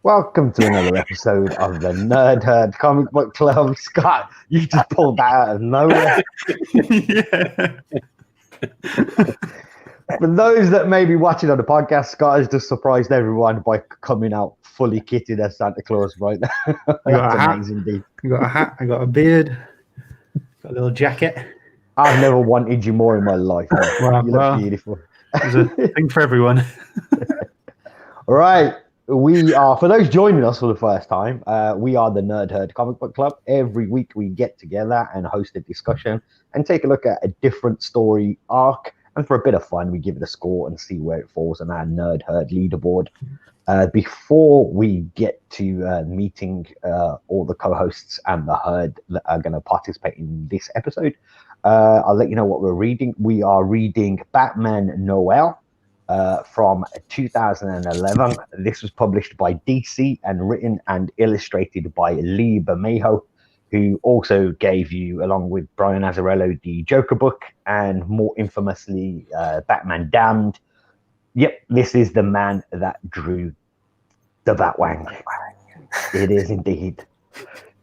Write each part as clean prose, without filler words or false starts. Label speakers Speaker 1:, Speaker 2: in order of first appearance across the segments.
Speaker 1: Welcome to another episode of the Nerd Herd Comic Book Club. Scott, you just pulled that out of nowhere.
Speaker 2: Yeah.
Speaker 1: For those that may be watching on the podcast, Scott has just surprised everyone by coming out fully kitted as Santa Claus right now. That's amazing, indeed.
Speaker 2: I got a hat, I got a beard, got a little jacket.
Speaker 1: I've never wanted you more in my life. You look beautiful.
Speaker 2: There's a thing for everyone.
Speaker 1: All right. We are, for those joining us for the first time, we are the Nerd Herd Comic Book Club. Every week we get together and host a discussion and take a look at a different story arc. And for a bit of fun, we give it a score and see where it falls on our Nerd Herd leaderboard. Before we get to meeting all the co-hosts and the herd that are going to participate in this episode, I'll let you know what we're reading. We are reading Batman Noel. From 2011. This was published by DC and written and illustrated by Lee Bermejo, who also gave you, along with Brian Azzarello, the Joker book and more infamously Batman Damned. Yep, this is the man that drew the Batwang. It is indeed.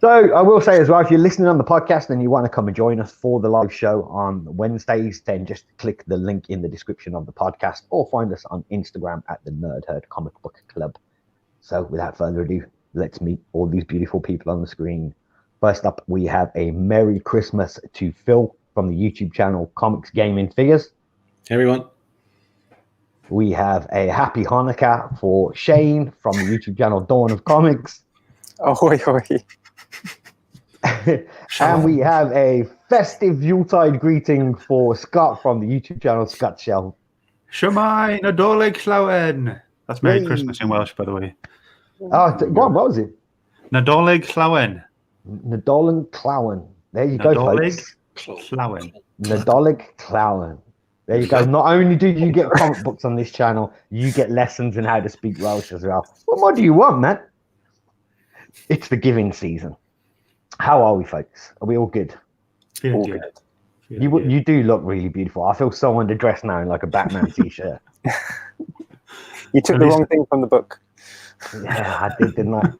Speaker 1: So I will say as well, if you're listening on the podcast and you want to come and join us for the live show on Wednesdays, then just click the link in the description of the podcast or find us on Instagram at the Nerd Herd Comic Book Club. So without further ado, let's meet all these beautiful people on the screen. First up, we have a Merry Christmas to Phil from the YouTube channel Comics Gaming Figures.
Speaker 3: Hey everyone.
Speaker 1: We have a Happy Hanukkah for Shane from the YouTube channel Dawn of Comics.
Speaker 4: Ahoy, hoy.
Speaker 1: And we have a festive Yuletide greeting for Scott from the YouTube channel Scott Shell.
Speaker 2: Shemai Nadolig Llawen. That's Merry Christmas in Welsh, by the way.
Speaker 1: Oh, what was it?
Speaker 2: Nadolig Llawen.
Speaker 1: Nadolig Llawen. There you go, folks.
Speaker 2: Llawen.
Speaker 1: Nadolig Llawen. There you go. Not only do you get comic books on this channel, you get lessons in how to speak Welsh as well. What more do you want, man? It's the giving season. How are we, folks? Are we all good?
Speaker 2: Feeling good.
Speaker 1: You do look really beautiful. I feel so underdressed now in like a Batman t-shirt.
Speaker 4: You took the wrong thing from the book.
Speaker 1: Yeah, I did, didn't I?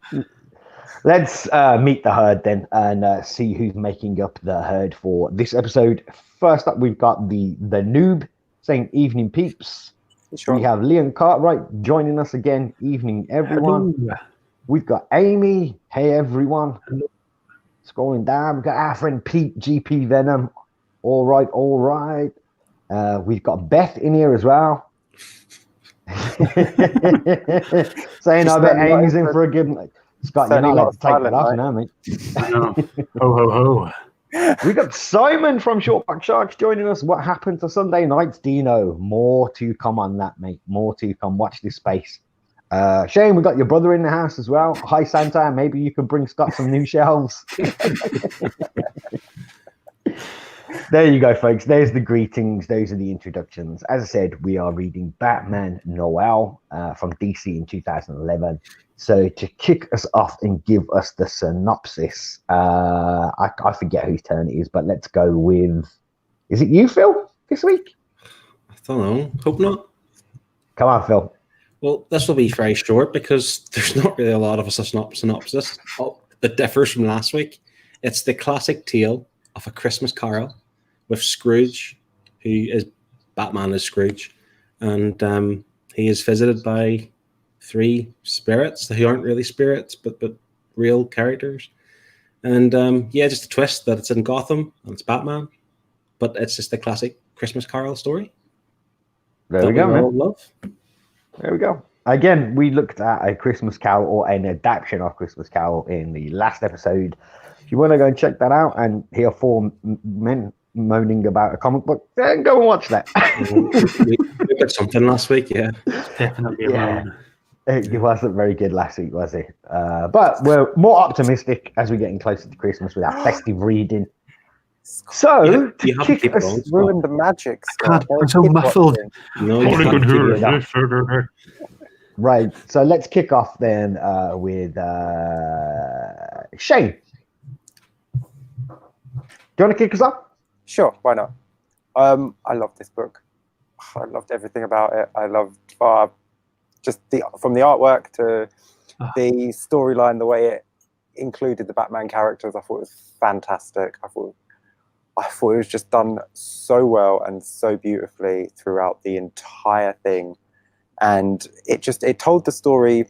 Speaker 1: Let's meet the herd then and see who's making up the herd for this episode. First up, we've got the noob saying evening peeps.
Speaker 4: Sure.
Speaker 1: We have Leon Cartwright joining us again. Evening, everyone.
Speaker 2: Hello.
Speaker 1: We've got Amy. Hey, everyone. Scrolling down, we've got our friend Pete, GP Venom. All right, all right. We've got Beth in here as well. Saying I bet Amy's in for a good night. Scott, you're not allowed to take that off now, mate.
Speaker 2: No. Ho, ho, ho.
Speaker 1: We got Simon from Shortback Sharks joining us. What happened to Sunday night's Deano? More to come on that, mate. More to come. Watch this space. Shane, we got your brother in the house as well. Hi, Santa. Maybe you can bring Scott some new shelves. There you go, folks. There's the greetings. Those are the introductions. As I said, we are reading Batman Noel from DC in 2011. So to kick us off and give us the synopsis, I forget whose turn it is, but let's go with, is it you, Phil, this week?
Speaker 3: I don't know. Hope not.
Speaker 1: Come on, Phil.
Speaker 3: Well, this will be very short because there's not really a lot of a synopsis that differs from last week. It's the classic tale of A Christmas Carol with Scrooge, who is Batman as Scrooge, and he is visited by three spirits who aren't really spirits but real characters. And yeah, just a twist that it's in Gotham and it's Batman, but it's just the classic Christmas Carol story.
Speaker 1: There we go, man.
Speaker 3: Love.
Speaker 1: There we go. Again, we looked at A Christmas Carol or an adaptation of Christmas Carol in the last episode. If you want to go and check that out and hear four men moaning about a comic book, then go and watch that.
Speaker 3: we got something last week, yeah.
Speaker 2: Definitely.
Speaker 1: Yeah. It wasn't very good last week, was it? But we're more optimistic as we're getting closer to Christmas with our festive reading. So,
Speaker 3: you
Speaker 1: to kick us...
Speaker 4: Ruined the magic.
Speaker 2: I'm so muffled.
Speaker 3: No, you can't do that.
Speaker 1: Right, so let's kick off then with Shane. Do you want to kick us off?
Speaker 4: Sure, why not? I love this book. I loved everything about it. I loved just from the artwork to the storyline, the way it included the Batman characters, I thought it was fantastic. I thought it was just done so well and so beautifully throughout the entire thing. And it told the story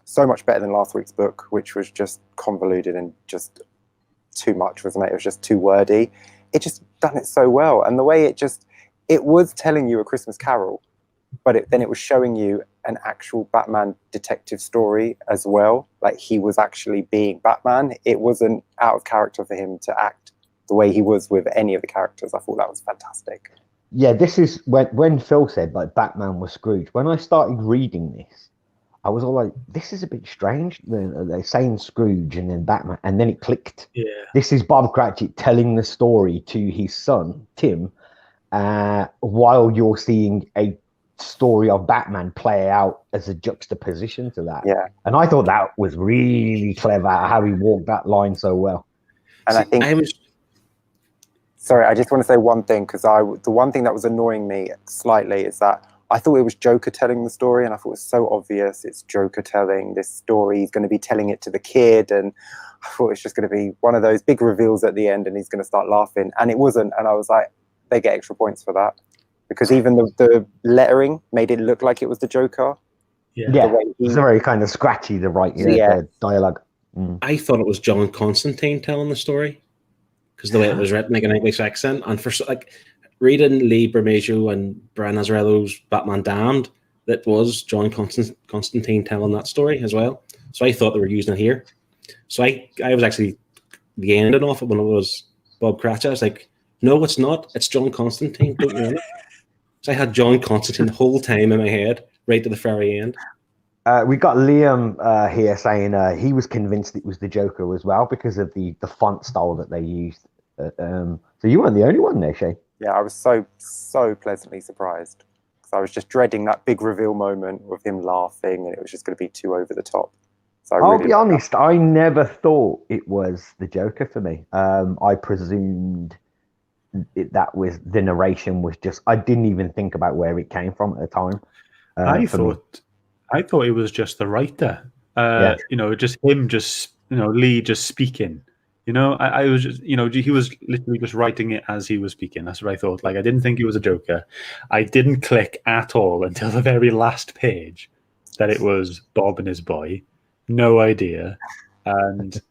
Speaker 4: so much better than last week's book, which was just convoluted and just too much, wasn't it? It was just too wordy. It just done it so well. And the way it was telling you a Christmas Carol, but then it was showing you an actual Batman detective story as well. Like, he was actually being Batman. It wasn't out of character for him to act the way he was with any of the characters. I thought that was fantastic.
Speaker 1: Yeah, this is when Phil said like Batman was Scrooge. When I started reading this, I was all like, this is a bit strange. They're saying Scrooge and then Batman, and then it clicked.
Speaker 2: Yeah.
Speaker 1: This is Bob Cratchit telling the story to his son, Tim, while you're seeing a story of Batman play out as a juxtaposition to that.
Speaker 4: Yeah.
Speaker 1: And I thought that was really clever how he walked that line so well.
Speaker 4: And I think sorry, I just want to say one thing, because the one thing that was annoying me slightly is that I thought it was Joker telling the story, and I thought it was so obvious it's Joker telling this story. He's going to be telling it to the kid, and I thought it's just going to be one of those big reveals at the end and he's going to start laughing, and it wasn't. And I was like, they get extra points for that, because even the lettering made it look like it was the Joker.
Speaker 1: Yeah, it's very kind of scratchy, the dialogue.
Speaker 3: I thought it was John Constantine telling the story, because the way it was written, like an English accent, and for like reading Lee Bermejo and Brian Azzarello's Batman Damned, that was John Constantine telling that story as well. So I thought they were using it here. So I was actually the ending off it when it was Bob Cratchit. I was like, no, it's not. It's John Constantine. Don't you know it? So I had John Constantine the whole time in my head, right to the very end.
Speaker 1: We got Liam here saying he was convinced it was the Joker as well because of the font style that they used. So you weren't the only one there, Shay.
Speaker 4: Yeah, I was so pleasantly surprised, because I was just dreading that big reveal moment with him laughing, and it was just going to be too over the top. So
Speaker 1: I'll be honest, I never thought it was the Joker for me. I presumed that was the narration was just. I didn't even think about where it came from at the time.
Speaker 2: I thought it was just the writer. You know, just him, Lee just speaking. You know, I was just, he was literally just writing it as he was speaking. That's what I thought. Like, I didn't think he was a Joker. I didn't click at all until the very last page that it was Bob and his boy. No idea. And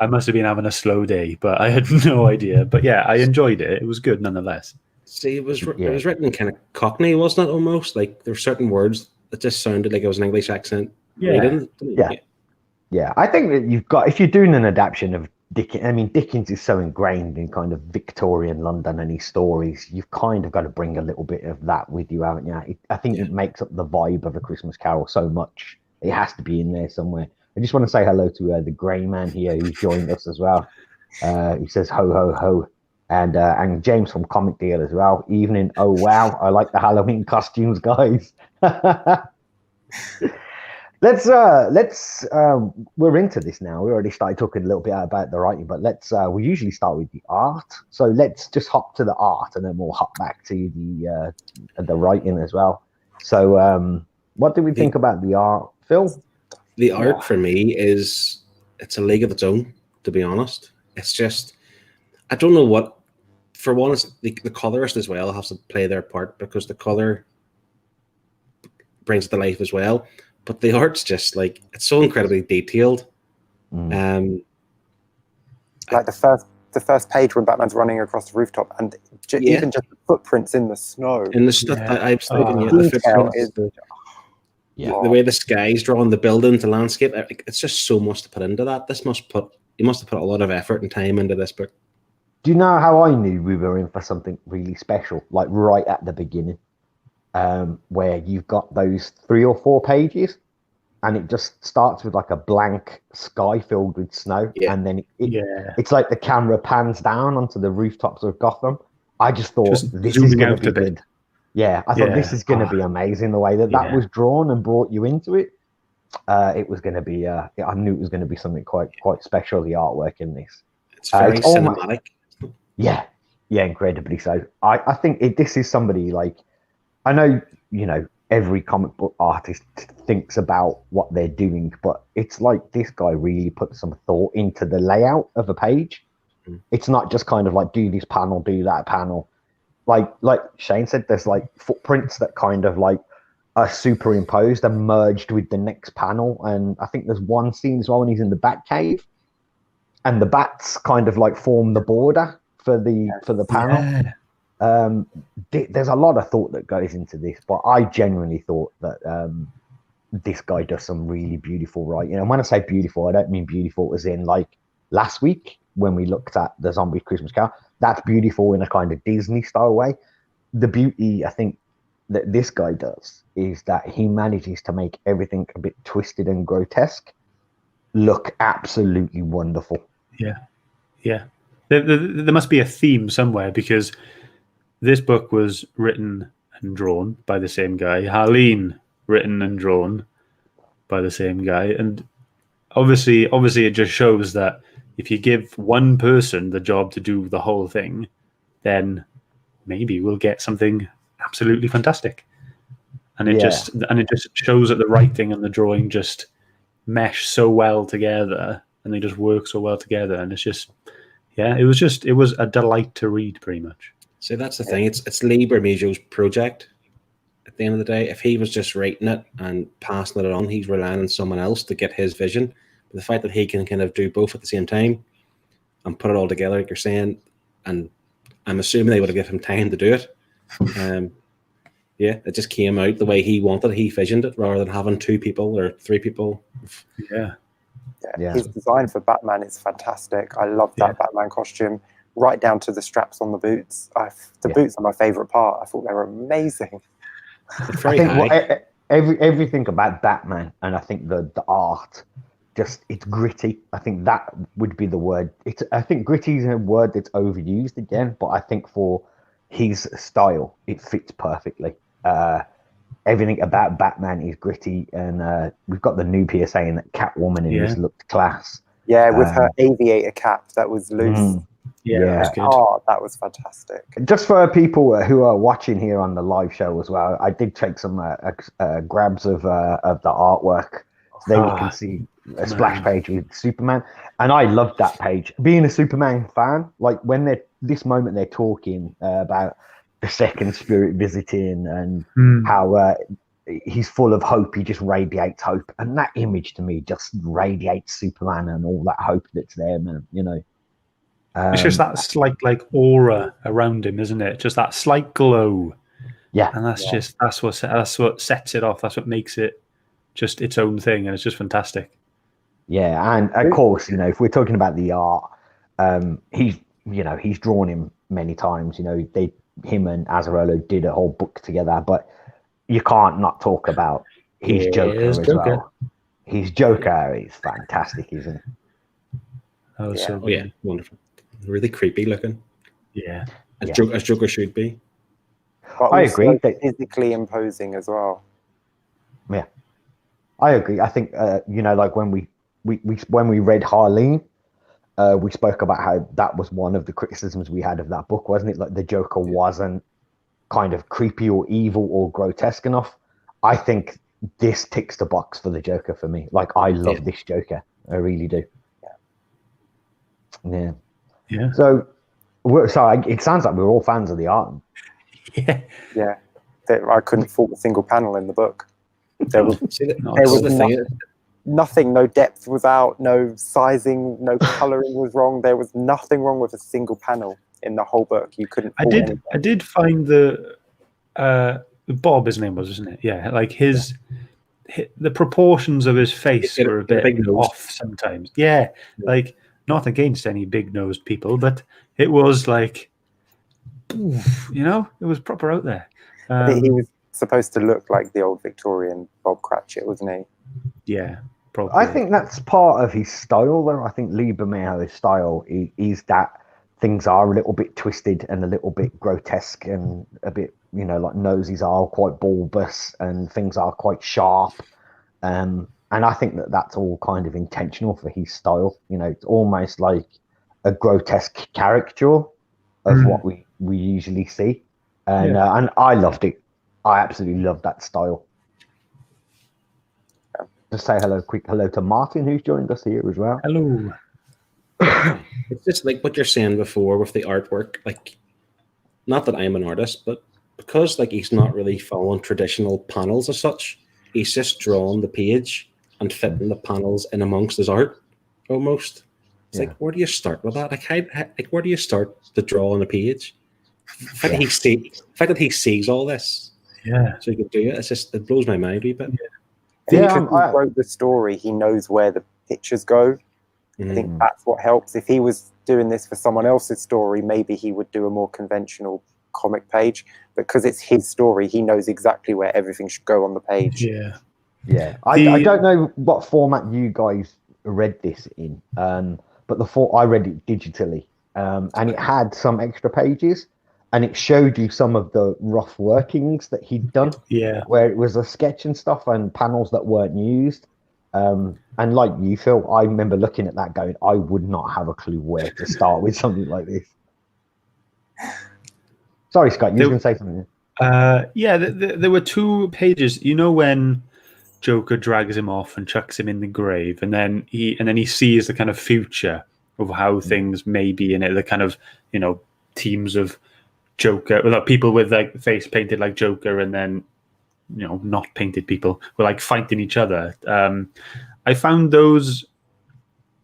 Speaker 2: I must have been having a slow day, but I had no idea. But yeah, I enjoyed it. It was good nonetheless.
Speaker 3: See, it was written kind of Cockney, wasn't it, almost? Like, there were certain words that just sounded like it was an English accent.
Speaker 1: Yeah. I think that you've got, if you're doing an adaptation of Dickens, I mean, Dickens is so ingrained in kind of Victorian London and his stories, you've kind of got to bring a little bit of that with you, haven't you? I think it makes up the vibe of A Christmas Carol so much. It has to be in there somewhere. I just want to say hello to the Grey Man here who's joined us as well. He says ho, ho, ho. And James from Comic Deal as well. Evening. Oh, wow. I like the Halloween costumes, guys. We're into this now. We already started talking a little bit about the writing, but we usually start with the art. So let's just hop to the art and then we'll hop back to the writing as well. So what do we think about the art, Phil?
Speaker 3: The art for me it's a league of its own, to be honest. It's just, I don't know what, for one, it's the colorist as well has to play their part, because the color brings it to life as well. But the art's just like, it's so incredibly detailed.
Speaker 4: Like the first page when Batman's running across the rooftop, and even just the footprints in the snow.
Speaker 3: In the stuff, I was thinking, the footprints, the way the sky's drawn, the building, the landscape, it's just so much to put into that. You must have put a lot of effort and time into this book.
Speaker 1: Do you know how I knew we were in for something really special? Like right at the beginning. Where you've got those 3 or 4 pages and it just starts with like a blank sky filled with snow, and then it's like the camera pans down onto the rooftops of Gotham. I just thought this is going to be good. I thought this is going to be amazing, the way that was drawn and brought you into it. It was going to be I knew it was going to be something quite special, the artwork in this.
Speaker 3: It's very cinematic.
Speaker 1: Incredibly so. I think this is somebody like, I know, every comic book artist thinks about what they're doing, but it's like this guy really put some thought into the layout of a page. It's not just kind of like do this panel, do that panel. Like Shane said, there's like footprints that kind of like are superimposed and merged with the next panel. And I think there's one scene as well when he's in the bat cave, and the bats kind of like form the border for the panel. There's a lot of thought that goes into this, but I genuinely thought that this guy does some really beautiful writing. And when I say beautiful, I don't mean beautiful as in like last week when we looked at the Zombie Christmas Carol. That's beautiful in a kind of Disney style way. The beauty I think that this guy does is that he manages to make everything a bit twisted and grotesque look absolutely wonderful.
Speaker 2: Yeah. There must be a theme somewhere, because this book was written and drawn by the same guy. Harleen, written and drawn by the same guy. And obviously it just shows that if you give one person the job to do the whole thing, then maybe we'll get something absolutely fantastic. And it just shows that the writing and the drawing just mesh so well together, and they just work so well together. And it's just, it was a delight to read, pretty much.
Speaker 3: So that's the thing. It's Lee Bermejo's project. At the end of the day, if he was just writing it and passing it on, he's relying on someone else to get his vision. But the fact that he can kind of do both at the same time and put it all together, like you're saying, and I'm assuming they would have given him time to do it. It just came out the way he wanted. He visioned it rather than having 2 people or 3 people.
Speaker 4: Yeah. His design for Batman is fantastic. I love that Batman costume, right down to the straps on the boots. The boots are my favorite part. I thought they were amazing.
Speaker 1: I think everything about Batman, and I think the art, just it's gritty. I think that would be the word. I think gritty is a word that's overused again, but I think for his style, it fits perfectly. Everything about Batman is gritty, and we've got the noob here saying that Catwoman in this looked class.
Speaker 4: Yeah, with her aviator cap that was loose.
Speaker 2: That was good.
Speaker 4: Oh, that was fantastic.
Speaker 1: Just for people who are watching here on the live show as well, I did take some grabs of the artwork. So there you can see a splash page with Superman, and I loved that page. Being a Superman fan, like when they're talking about the second spirit visiting and how he's full of hope, he just radiates hope, and that image to me just radiates Superman and all that hope that's there, man.
Speaker 2: It's just that slight like aura around him, isn't it? Just that slight glow.
Speaker 1: Yeah,
Speaker 2: and that's what sets it off. That's what makes it just its own thing, and it's just fantastic.
Speaker 1: Yeah, and of course, if we're talking about the art, he's drawn him many times. Him and Azzarello did a whole book together, but you can't not talk about his Joker as well. His Joker is fantastic, isn't it?
Speaker 3: Wonderful. Really creepy looking.
Speaker 2: Yeah.
Speaker 3: As Joker should be.
Speaker 4: But
Speaker 1: I agree.
Speaker 4: Physically imposing as well.
Speaker 1: Yeah, I agree. I think like when we read Harleen, we spoke about how that was one of the criticisms we had of that book, wasn't it? Like the Joker wasn't kind of creepy or evil or grotesque enough. I think this ticks the box for the Joker for me. Like I love this Joker. I really do. Yeah. So it sounds like we're all fans of the art.
Speaker 4: Yeah. I couldn't fault a single panel in the book. There was nothing, no depth was out, no sizing, no coloring was wrong. There was nothing wrong with a single panel in the whole book. You couldn't.
Speaker 2: I did find the Bob, his name was, isn't it? Yeah, like the proportions of his face were a bit off sometimes. Yeah, like not against any big-nosed people, but it was like, it was proper out there.
Speaker 4: He was supposed to look like the old Victorian Bob Cratchit, wasn't he?
Speaker 2: Yeah, probably.
Speaker 1: I think that's part of his style, though. I think Lee Bermejo's style is that things are a little bit twisted and a little bit grotesque and a bit, like noses are quite bulbous and things are quite sharp. And I think that's all kind of intentional for his style. It's almost like a grotesque caricature of what we usually see. And I loved it. I absolutely love that style. Just say quick hello to Martin, who's joined us here as well.
Speaker 2: Hello.
Speaker 3: It's just like what you're saying before with the artwork. Like, not that I'm an artist, but because like he's not really following traditional panels as such, he's just drawing the page and fitting the panels in amongst his art almost. It's like, where do you start with that? Like, where do you start to draw on a page? The fact that he sees all this, so he can do it. It's just, it blows my mind a wee bit.
Speaker 4: He wrote the story. He knows where the pictures go. I think that's what helps. If he was doing this for someone else's story, maybe he would do a more conventional comic page. Because it's his story, he knows exactly where everything should go on the page.
Speaker 1: Yeah. I don't know what format you guys read this in, but I read it digitally, and it had some extra pages, and it showed you some of the rough workings that he'd done.
Speaker 2: Yeah.
Speaker 1: Where it was a sketch and stuff and panels that weren't used. And like you, Phil, I remember looking at that going, I would not have a clue where to start with something like this. Sorry, Scott, you were going to say something.
Speaker 2: There were 2 pages. You know when Joker drags him off and chucks him in the grave, and then he sees the kind of future of how things may be in it. The kind of teams of Joker, people with like face painted like Joker, and then not painted people were like fighting each other. I found those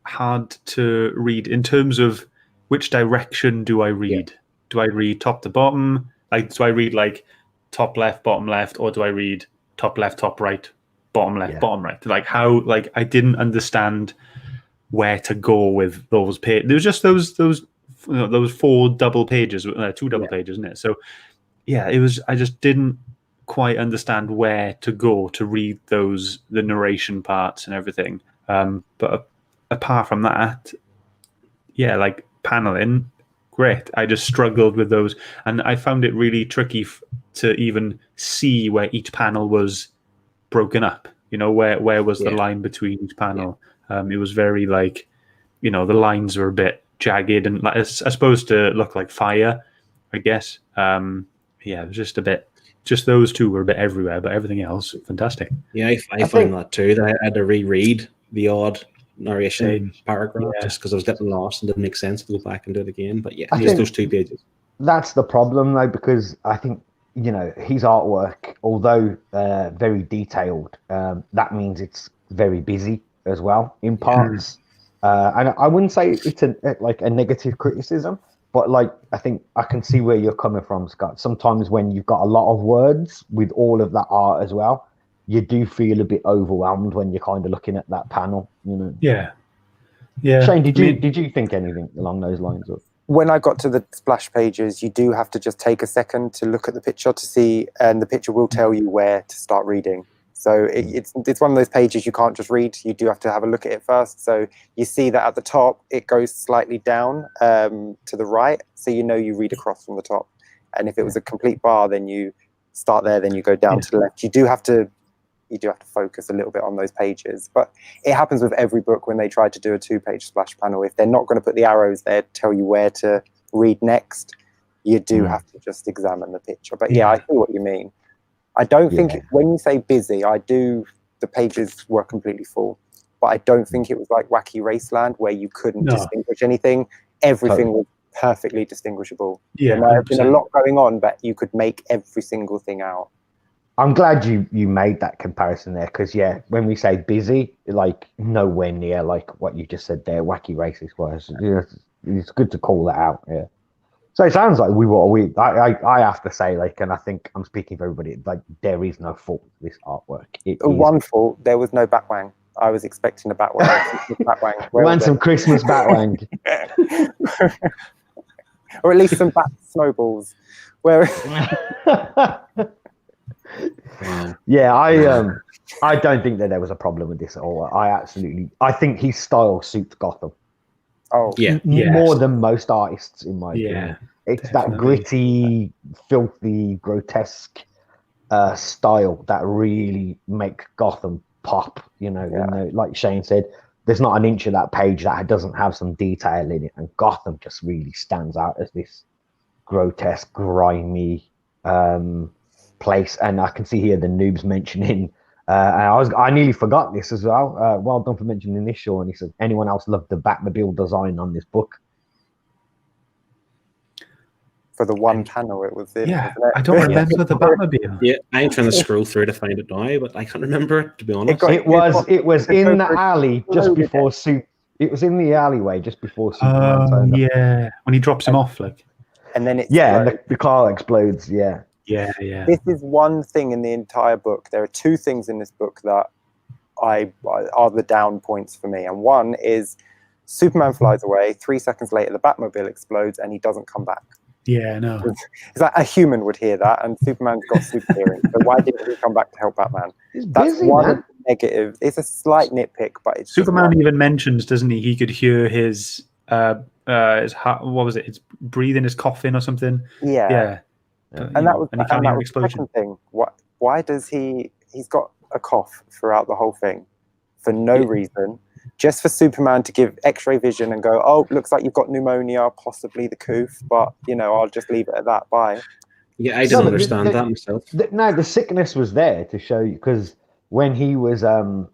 Speaker 2: hard to read in terms of which direction do I read. Do I read top to bottom? Like, do I read like top left, bottom left, or do I read top left, top right, bottom left, bottom right? Like how? Like I didn't understand where to go with those pages. There was just those 4 double pages, 2 double pages, isn't it? So it was. I just didn't quite understand where to go to read the narration parts and everything. But apart from that, like paneling. Great. I just struggled with those, and I found it really tricky to even see where each panel was broken up. Where was the line between each panel? It was very like, the lines were a bit jagged and as supposed to look like fire, I guess. It was just a bit. Just those 2 were a bit everywhere, but everything else fantastic.
Speaker 3: Yeah, I found that too. That I had to reread the odd narration paragraph just because I was getting lost and didn't make sense to go back and do it again. But just those 2 pages. That's
Speaker 1: the problem though, because I think his artwork, although very detailed, that means it's very busy as well in parts. And I wouldn't say it's a negative criticism, but like I think I can see where you're coming from, Scott. Sometimes when you've got a lot of words with all of that art as well, you do feel a bit overwhelmed when you're kind of looking at that panel,
Speaker 2: Yeah.
Speaker 1: Shane, did you think anything along those lines?
Speaker 4: When I got to the splash pages, you do have to just take a second to look at the picture to see, and the picture will tell you where to start reading. So it's one of those pages you can't just read. You do have to have a look at it first. So you see that at the top, it goes slightly down to the right. So you read across from the top. And if it was a complete bar, then you start there, then you go down to the left. You do have to focus a little bit on those pages. But it happens with every book when they try to do a 2-page splash panel. If they're not going to put the arrows there to tell you where to read next, you do have to just examine the picture. But I see what you mean. I don't think when you say busy, the pages were completely full. But I don't think it was like Wacky Raceland where you couldn't distinguish anything. Everything was perfectly distinguishable.
Speaker 2: Yeah,
Speaker 4: there's been a lot going on, but you could make every single thing out.
Speaker 1: I'm glad you made that comparison there, because when we say busy, like nowhere near like what you just said there, Wacky Races was. It's good to call that out. Yeah. So it sounds like I have to say, like, and I think I'm speaking for everybody, like there is no fault to this artwork.
Speaker 4: One fault, there was no Batwang. I was expecting a Batwang.
Speaker 1: We want some Christmas Batwang.
Speaker 4: Or at least some bat snowballs.
Speaker 1: I don't think that there was a problem with this at all. I think his style suits Gotham.
Speaker 4: Oh
Speaker 3: yeah,
Speaker 1: more than most artists, in my opinion. It's
Speaker 2: definitely.
Speaker 1: That gritty, filthy, grotesque style that really makes Gotham pop. Like Shane said, there's not an inch of that page that doesn't have some detail in it, and Gotham just really stands out as this grotesque, grimy, place. And I can see here the noobs mentioning, and I nearly forgot this as well. Well done for mentioning this, Sean. He said, anyone else loved the Batmobile design on this book?
Speaker 4: For the one panel it was in.
Speaker 2: Yeah, I don't remember the Batmobile.
Speaker 3: Yeah, I'm trying to scroll through to find it now, but I can't remember it, to be honest.
Speaker 1: It was in the alley just before It was in the alleyway just before Superman.
Speaker 2: Yeah, when he drops him off, like.
Speaker 4: And then it's
Speaker 1: the car explodes. Yeah.
Speaker 2: Yeah.
Speaker 4: This is one thing in the entire book. There are two things in this book that are the down points for me, and one is Superman flies away. 3 seconds later, the Batmobile explodes, and he doesn't come back.
Speaker 2: Yeah, no.
Speaker 4: It's like a human would hear that, and Superman's got super hearing. So why didn't he come back to help Batman? That's one negative. It's a slight nitpick, but it's
Speaker 2: Superman even mentions, doesn't he? He could hear his heart, what was it? His breathing, his coughing or something.
Speaker 4: Yeah. And that was
Speaker 2: the
Speaker 4: second thing. Why does he's got a cough throughout the whole thing for no reason? Just for Superman to give X-ray vision and go, oh, looks like you've got pneumonia, possibly the coof, but I'll just leave it at that. Bye.
Speaker 3: Yeah, I don't understand that myself.
Speaker 1: No, the sickness was there to show you, because when he was, going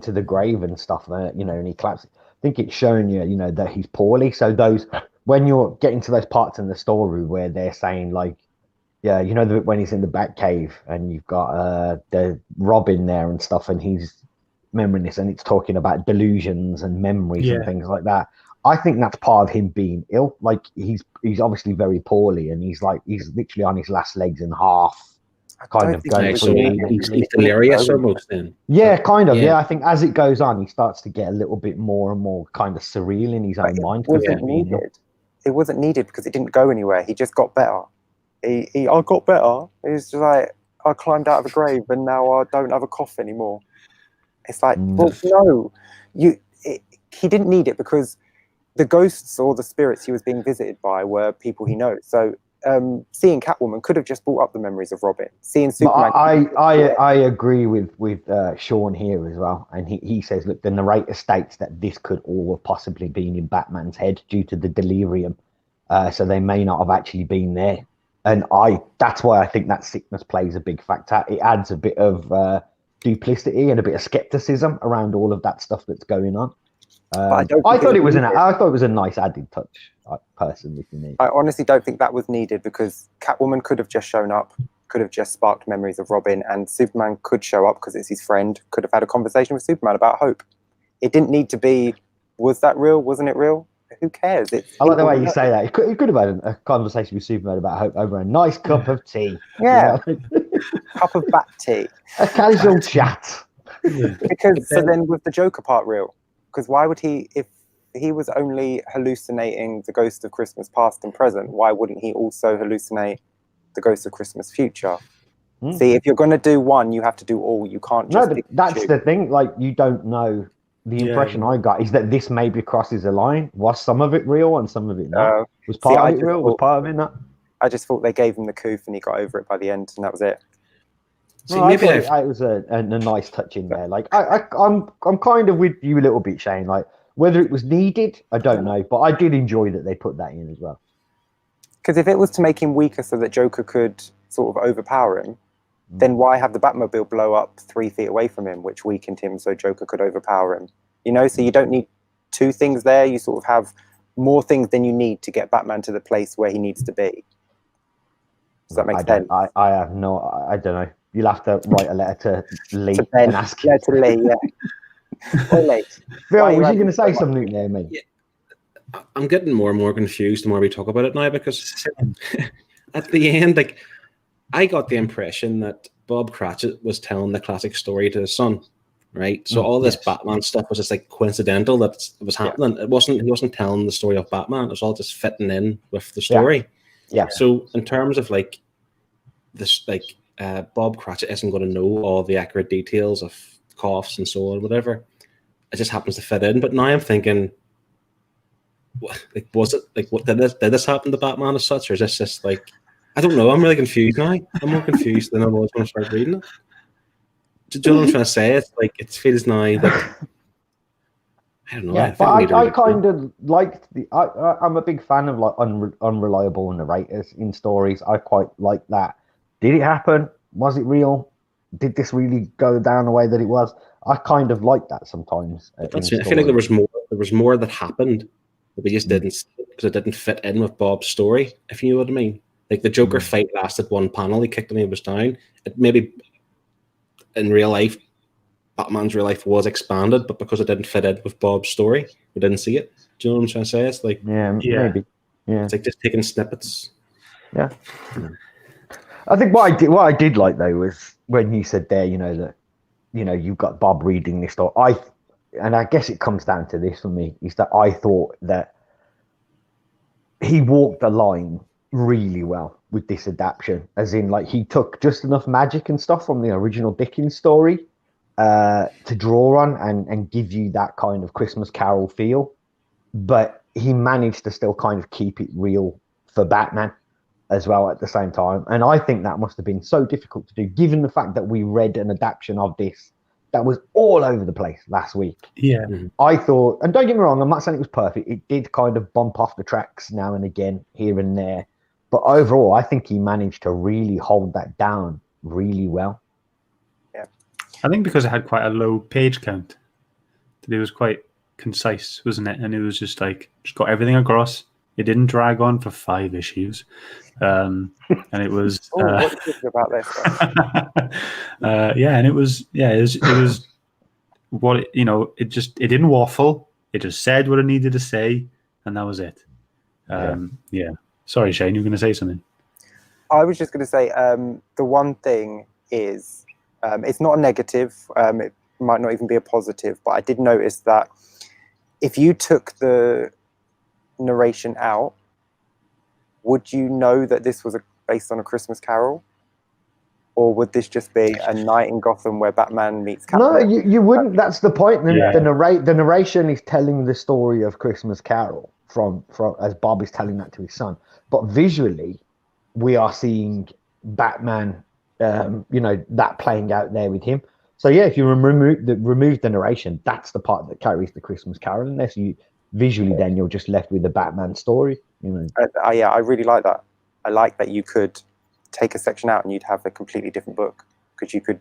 Speaker 1: to the grave and stuff, and he collapsed. I think it's showing you, that he's poorly. So when you're getting to those parts in the story where they're saying like, yeah, when he's in the Batcave and you've got the Robin there and stuff, and he's remembering this, and it's talking about delusions and memories and things like that. I think that's part of him being ill. Like he's obviously very poorly, and he's literally on his last legs in half, kind of going.
Speaker 3: So he's delirious almost then.
Speaker 1: Yeah, kind of. Yeah, I think as it goes on, he starts to get a little bit more and more kind of surreal in his own mind.
Speaker 4: It wasn't needed because it didn't go anywhere. He just got better. I got better. He's just like, I climbed out of a grave and now I don't have a cough anymore. It's like, well, no, he didn't need it because the ghosts or the spirits he was being visited by were people he knows. So seeing Catwoman could have just brought up the memories of Robin. Seeing Superman.
Speaker 1: I agree with Sean here as well, and he says, look, the narrator states that this could all have possibly been in Batman's head due to the delirium, so they may not have actually been there. And that's why I think that sickness plays a big factor. It adds a bit of duplicity and a bit of skepticism around all of that stuff that's going on. I thought it was a nice added touch, personally, for me.
Speaker 4: I honestly don't think that was needed because Catwoman could have just shown up, could have just sparked memories of Robin, and Superman could show up because it's his friend, could have had a conversation with Superman about hope. It didn't need to be, was that real? Wasn't it real? Who cares?
Speaker 1: I like the way you say that. He could have had a conversation with Superman about hope over a nice cup of tea.
Speaker 4: Yeah. Cup of bat tea.
Speaker 1: A casual chat.
Speaker 4: Because so then was the Joker part real? Because why would he, if he was only hallucinating the ghost of Christmas past and present, why wouldn't he also hallucinate the ghost of Christmas future? See, if you're going to do one, you have to do all. You can't just...
Speaker 1: No, but that's the thing. Like, you don't know. The impression I got is that this maybe crosses a line. Was some of it real and some of it not? Was part of it real? Was part of it not?
Speaker 4: I just thought they gave him the coof and he got over it by the end, and that was it.
Speaker 1: See, maybe it was a nice touch in there. Like I'm kind of with you a little bit, Shane. Like whether it was needed, I don't know, but I did enjoy that they put that in as well.
Speaker 4: Because if it was to make him weaker so that Joker could sort of overpower him, then why have the Batmobile blow up 3 feet away from him, which weakened him so Joker could overpower him? So you don't need two things there. You sort of have more things than you need to get Batman to the place where he needs to be. Does that make sense?
Speaker 1: I have no, I don't know. You'll have to write a letter to Lee and ask him.
Speaker 4: Yeah, to Lee, yeah. Or Lee.
Speaker 1: Phil, was you going to say something there, mate?
Speaker 3: Yeah. I'm getting more and more confused the more we talk about it now, because at the end, like, I got the impression that Bob Cratchit was telling the classic story to his son, right? So all this Batman stuff was just like coincidental that it was happening. He wasn't telling the story of Batman. It was all just fitting in with the story. Yeah. So in terms of like this, like Bob Cratchit isn't going to know all the accurate details of coughs and so on, whatever. It just happens to fit in. But now I'm thinking, like, was it like what did this happen to Batman as such, or is this just like? I don't know. I'm really confused now. I'm more confused than I was when I started reading it. Do you know what I'm trying to say? It's like it feels now that I don't know.
Speaker 1: Yeah, but I kind of liked the. I'm a big fan of like unreliable narrators in stories. I quite like that Did it happen? Was it real? Did this really go down the way that it was? I kind of like that sometimes.
Speaker 3: I feel like there was more. There was more that happened that we just didn't see because it didn't fit in with Bob's story. If you know what I mean. Like the Joker fight lasted one panel. He kicked him. He was down. It maybe in real life, Batman's real life was expanded, but because it didn't fit in with Bob's story, we didn't see it. Do you know what I'm trying to say? It's like
Speaker 1: maybe. Yeah,
Speaker 3: it's like just taking snippets.
Speaker 1: Yeah. I think what I did like though was when you said there, that, you've got Bob reading this story. And I guess it comes down to this for me, is that I thought that he walked the line really well with this adaptation, as in like he took just enough magic and stuff from the original Dickens story to draw on and give you that kind of Christmas Carol feel, but he managed to still kind of keep it real for Batman as well at the same time. And I think that must have been so difficult to do, given the fact that we read an adaptation of this that was all over the place last week.
Speaker 2: Yeah.
Speaker 1: I thought, and don't get me wrong, I'm not saying it was perfect. It did kind of bump off the tracks now and again, here and there. But overall, I think he managed to really hold that down really well.
Speaker 4: Yeah.
Speaker 2: I think because it had quite a low page count, that it was quite concise, wasn't it? And it was just got everything across. It didn't drag on for 5 issues. And it was
Speaker 4: what do you think about this?
Speaker 2: and it was what it didn't waffle. It just said what it needed to say, and that was it. Sorry, Shane, you were going to say something.
Speaker 4: I was just going to say the one thing is it's not a negative. It might not even be a positive, but I did notice that if you took the narration out, would you know that this was based on A Christmas Carol? Or would this just be a night in Gotham where Batman meets Catwoman?
Speaker 1: No, you wouldn't. That's the point. The narration is telling the story of Christmas Carol from as Bob is telling that to his son. But visually, we are seeing Batman, that playing out there with him. So yeah, if you remove the narration, that's the part that carries the Christmas Carol. Unless you visually, then you're just left with the Batman story.
Speaker 4: I really like that. I like that you could take a section out and you'd have a completely different book, because you could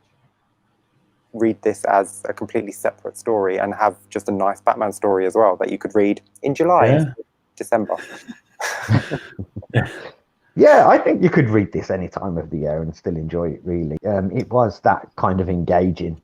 Speaker 4: read this as a completely separate story and have just a nice Batman story as well that you could read in July, December.
Speaker 1: Yeah, I think you could read this any time of the year and still enjoy it, really. It was that kind of engaging.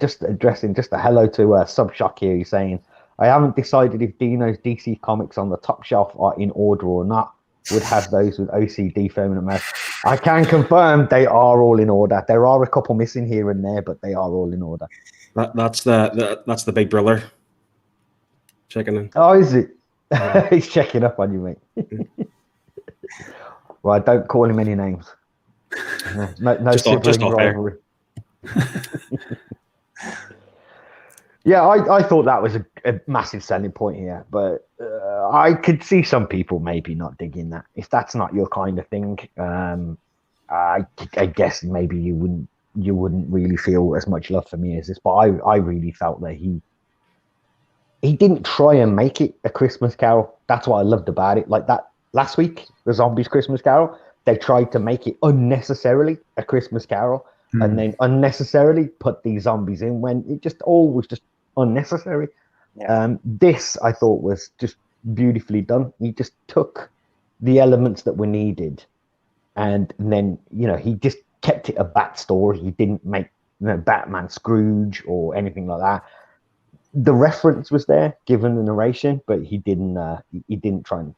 Speaker 1: Just addressing just a hello to Subshock here. He's saying, I haven't decided if Dino's DC comics on the top shelf are in order or not. Would have those with OCD feminine mouth. I can confirm they are all in order. There are a couple missing here and there, but they are all in order.
Speaker 3: That's the big brother checking in.
Speaker 1: Oh, is it? He's checking up on you, mate. Well, don't call him any names. No sibling rivalry. Yeah, I thought that was a massive selling point here, but I could see some people maybe not digging that. If that's not your kind of thing, I guess maybe you wouldn't really feel as much love for me as this. But I really felt that he didn't try and make it a Christmas Carol. That's what I loved about it. Like that last week, the Zombies Christmas Carol, they tried to make it unnecessarily a Christmas Carol. And then unnecessarily put these zombies in when it just all was just unnecessary. This I thought was just beautifully done. He just took the elements that were needed, and then he just kept it a Bat story. He didn't make Batman Scrooge or anything like that. The reference was there given the narration, but he didn't try and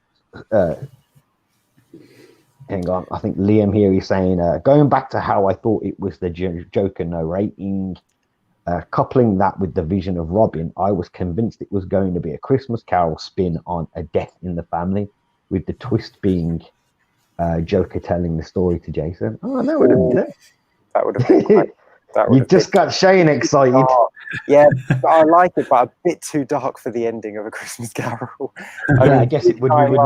Speaker 1: hang on. I think Liam here is saying, going back to how I thought it was the Joker narrating, coupling that with the vision of Robin, I was convinced it was going to be a Christmas Carol spin on a death in the family, with the twist being Joker telling the story to Jason. Oh, that would have been great. You just got Shane excited.
Speaker 4: Oh, yeah, I like it, but a bit too dark for the ending of A Christmas Carol.
Speaker 1: I guess it would be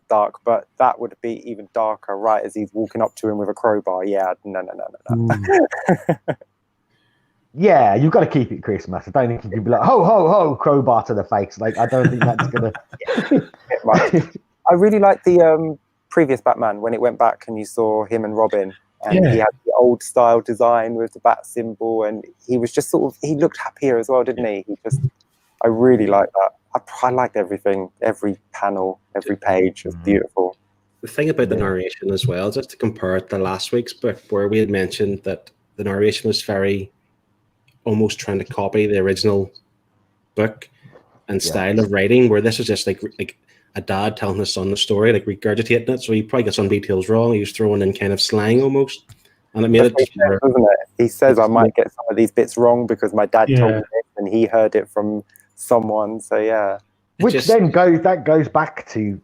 Speaker 4: dark, but that would be even darker, right, as he's walking up to him with a crowbar. Yeah, no.
Speaker 1: Yeah, you've got to keep it Christmas. I don't think you can be like, ho, ho, ho, crowbar to the face. Like, I don't think that's going to...
Speaker 4: I really like the previous Batman, when it went back and you saw him and Robin and he had the old style design with the bat symbol, and he was just he looked happier as well, didn't he? I really liked that. I liked everything, every panel, every page was beautiful.
Speaker 3: The thing about the narration as well, just to compare it to last week's book, where we had mentioned that the narration was very almost trying to copy the original book and style of writing, where this was just like a dad telling his son the story, like regurgitating it. So he probably got some details wrong. He was throwing in kind of slang almost, and it made it just more,
Speaker 4: doesn't it? He says, "I might get some of these bits wrong because my dad told me this, and he heard it from someone." So yeah,
Speaker 1: which then goes back to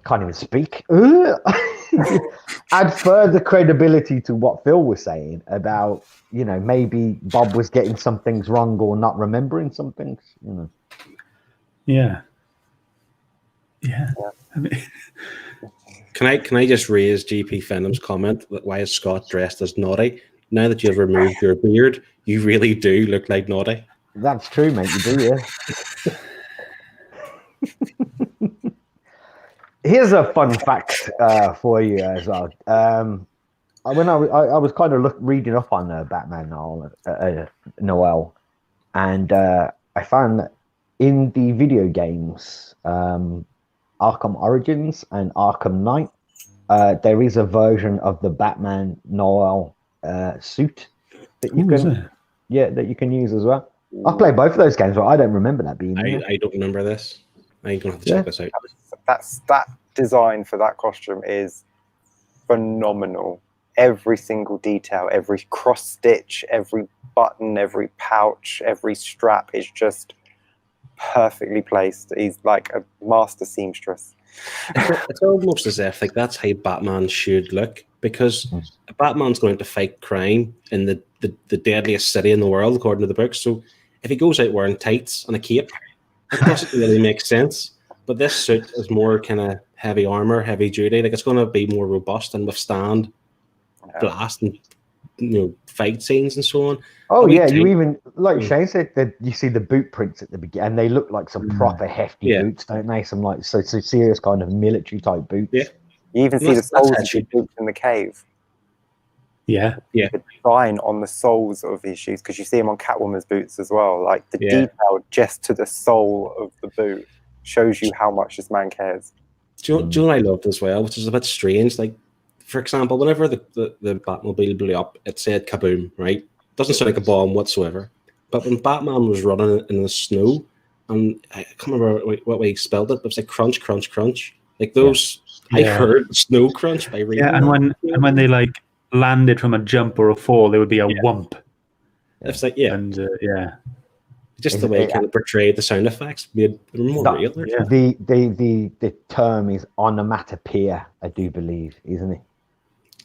Speaker 1: can't even speak. Add further credibility to what Phil was saying about, you know, maybe Bob was getting some things wrong or not remembering some things, you know.
Speaker 2: Yeah. I mean,
Speaker 3: can I just raise GP Phenom's comment that why is Scott dressed as Naughty? Now that you've removed your beard, you really do look like Naughty.
Speaker 1: That's true, mate. You do, yeah. Here's a fun fact for you as well. When I was kind of reading up on Batman Noel, and I found that in the video games, Arkham Origins and Arkham Knight, there is a version of the Batman Noel suit that you that you can use as well. I played both of those games, but I don't remember that being.
Speaker 3: I don't remember this. I'm gonna have to check this out.
Speaker 4: That design for that costume is phenomenal. Every single detail, every cross stitch, every button, every pouch, every strap is just perfectly placed. He's like a master seamstress.
Speaker 3: It's almost as if like that's how Batman should look, because Batman's going to fight crime in the deadliest city in the world, according to the book. So if he goes out wearing tights and a cape, it doesn't really make sense. But this suit is more kind of heavy armor, heavy duty. Like it's going to be more robust and withstand blast and fight scenes and so on.
Speaker 1: Oh yeah, you even like Shane said that you see the boot prints at the beginning, and they look like some proper hefty boots, don't they? Some like so serious kind of military type boots.
Speaker 4: Yeah, you even see the soles of his boots in the cave.
Speaker 2: Yeah.
Speaker 4: The design on the soles of his shoes, because you see him on Catwoman's boots as well. Like the detail just to the sole of the boot shows you how much this man cares.
Speaker 3: Do you know what I loved as well, which is a bit strange? Like, for example, whenever the Batmobile blew up, it said kaboom, right? Doesn't sound like a bomb whatsoever. But when Batman was running in the snow, and I can't remember what way he spelled it, but it was like crunch, crunch, crunch. Like those, I heard snow crunch by reading.
Speaker 2: Yeah, and when they like landed from a jump or a fall, there would be a whump.
Speaker 3: It's like just the way it kind of portrayed the sound effects made them more real.
Speaker 1: Yeah. The term is onomatopoeia, I do believe, isn't it?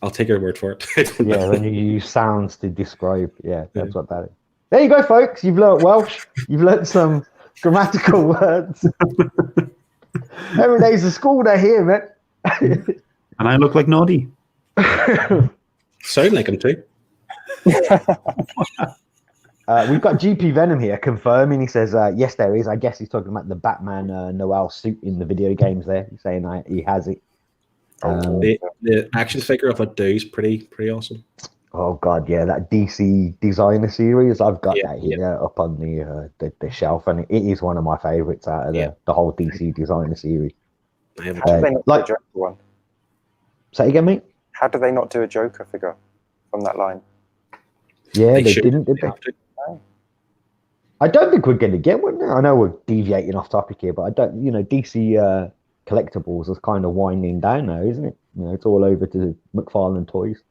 Speaker 3: I'll take your word for it.
Speaker 1: When you use sounds to describe, that's what that is. There you go, folks. You've learnt Welsh. You've learnt some grammatical words. Every day's a school day here, man.
Speaker 2: And I look like Noddy.
Speaker 3: Sound like him too.
Speaker 1: We've got GP Venom here confirming. He says, yes, there is. I guess he's talking about the Batman Noel suit in the video games there. He's saying he has it.
Speaker 3: The action figure of a dude is pretty awesome.
Speaker 1: Oh, God, yeah. That DC Designer series, I've got that here up on the shelf, and it is one of my favorites out of the whole DC Designer series.
Speaker 3: I have
Speaker 4: like Joker one.
Speaker 1: Say again, mate?
Speaker 4: How do they not do a Joker figure from that line?
Speaker 1: Yeah, they didn't, did they? I don't think we're going to get one now. I know we're deviating off topic here, but I don't. DC collectibles is kind of winding down now, isn't it? It's all over to McFarlane Toys.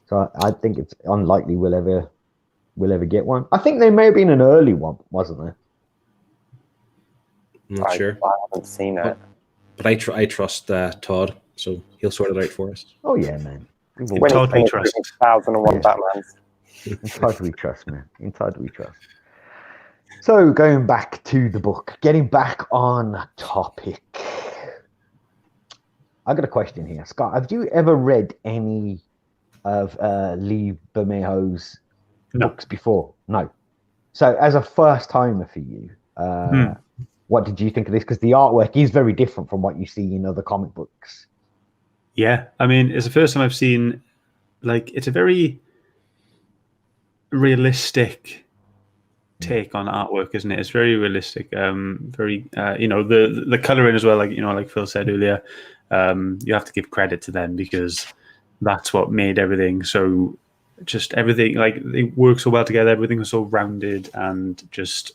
Speaker 1: So I think it's unlikely we'll ever get one. I think there may have been an early one, wasn't there?
Speaker 3: I'm not sure.
Speaker 4: I haven't seen it.
Speaker 3: But I trust Todd, so he'll sort it out for us.
Speaker 1: Oh yeah, man.
Speaker 2: In Todd we trust.
Speaker 4: 1001 Batmans.
Speaker 1: In Todd we trust, man. In Todd we trust. So going back to the book, getting back on topic. I got a question here, Scott. Have you ever read any of Lee Bermejo's books before? No. So as a first timer for you, what did you think of this? Because the artwork is very different from what you see in other comic books.
Speaker 2: Yeah, I mean, it's the first time I've seen, like, it's a very realistic take on artwork, isn't it? It's very realistic, very, the coloring as well, like Phil said earlier, you have to give credit to them because that's what made everything so, just everything, like, they work so well together, everything was so rounded and just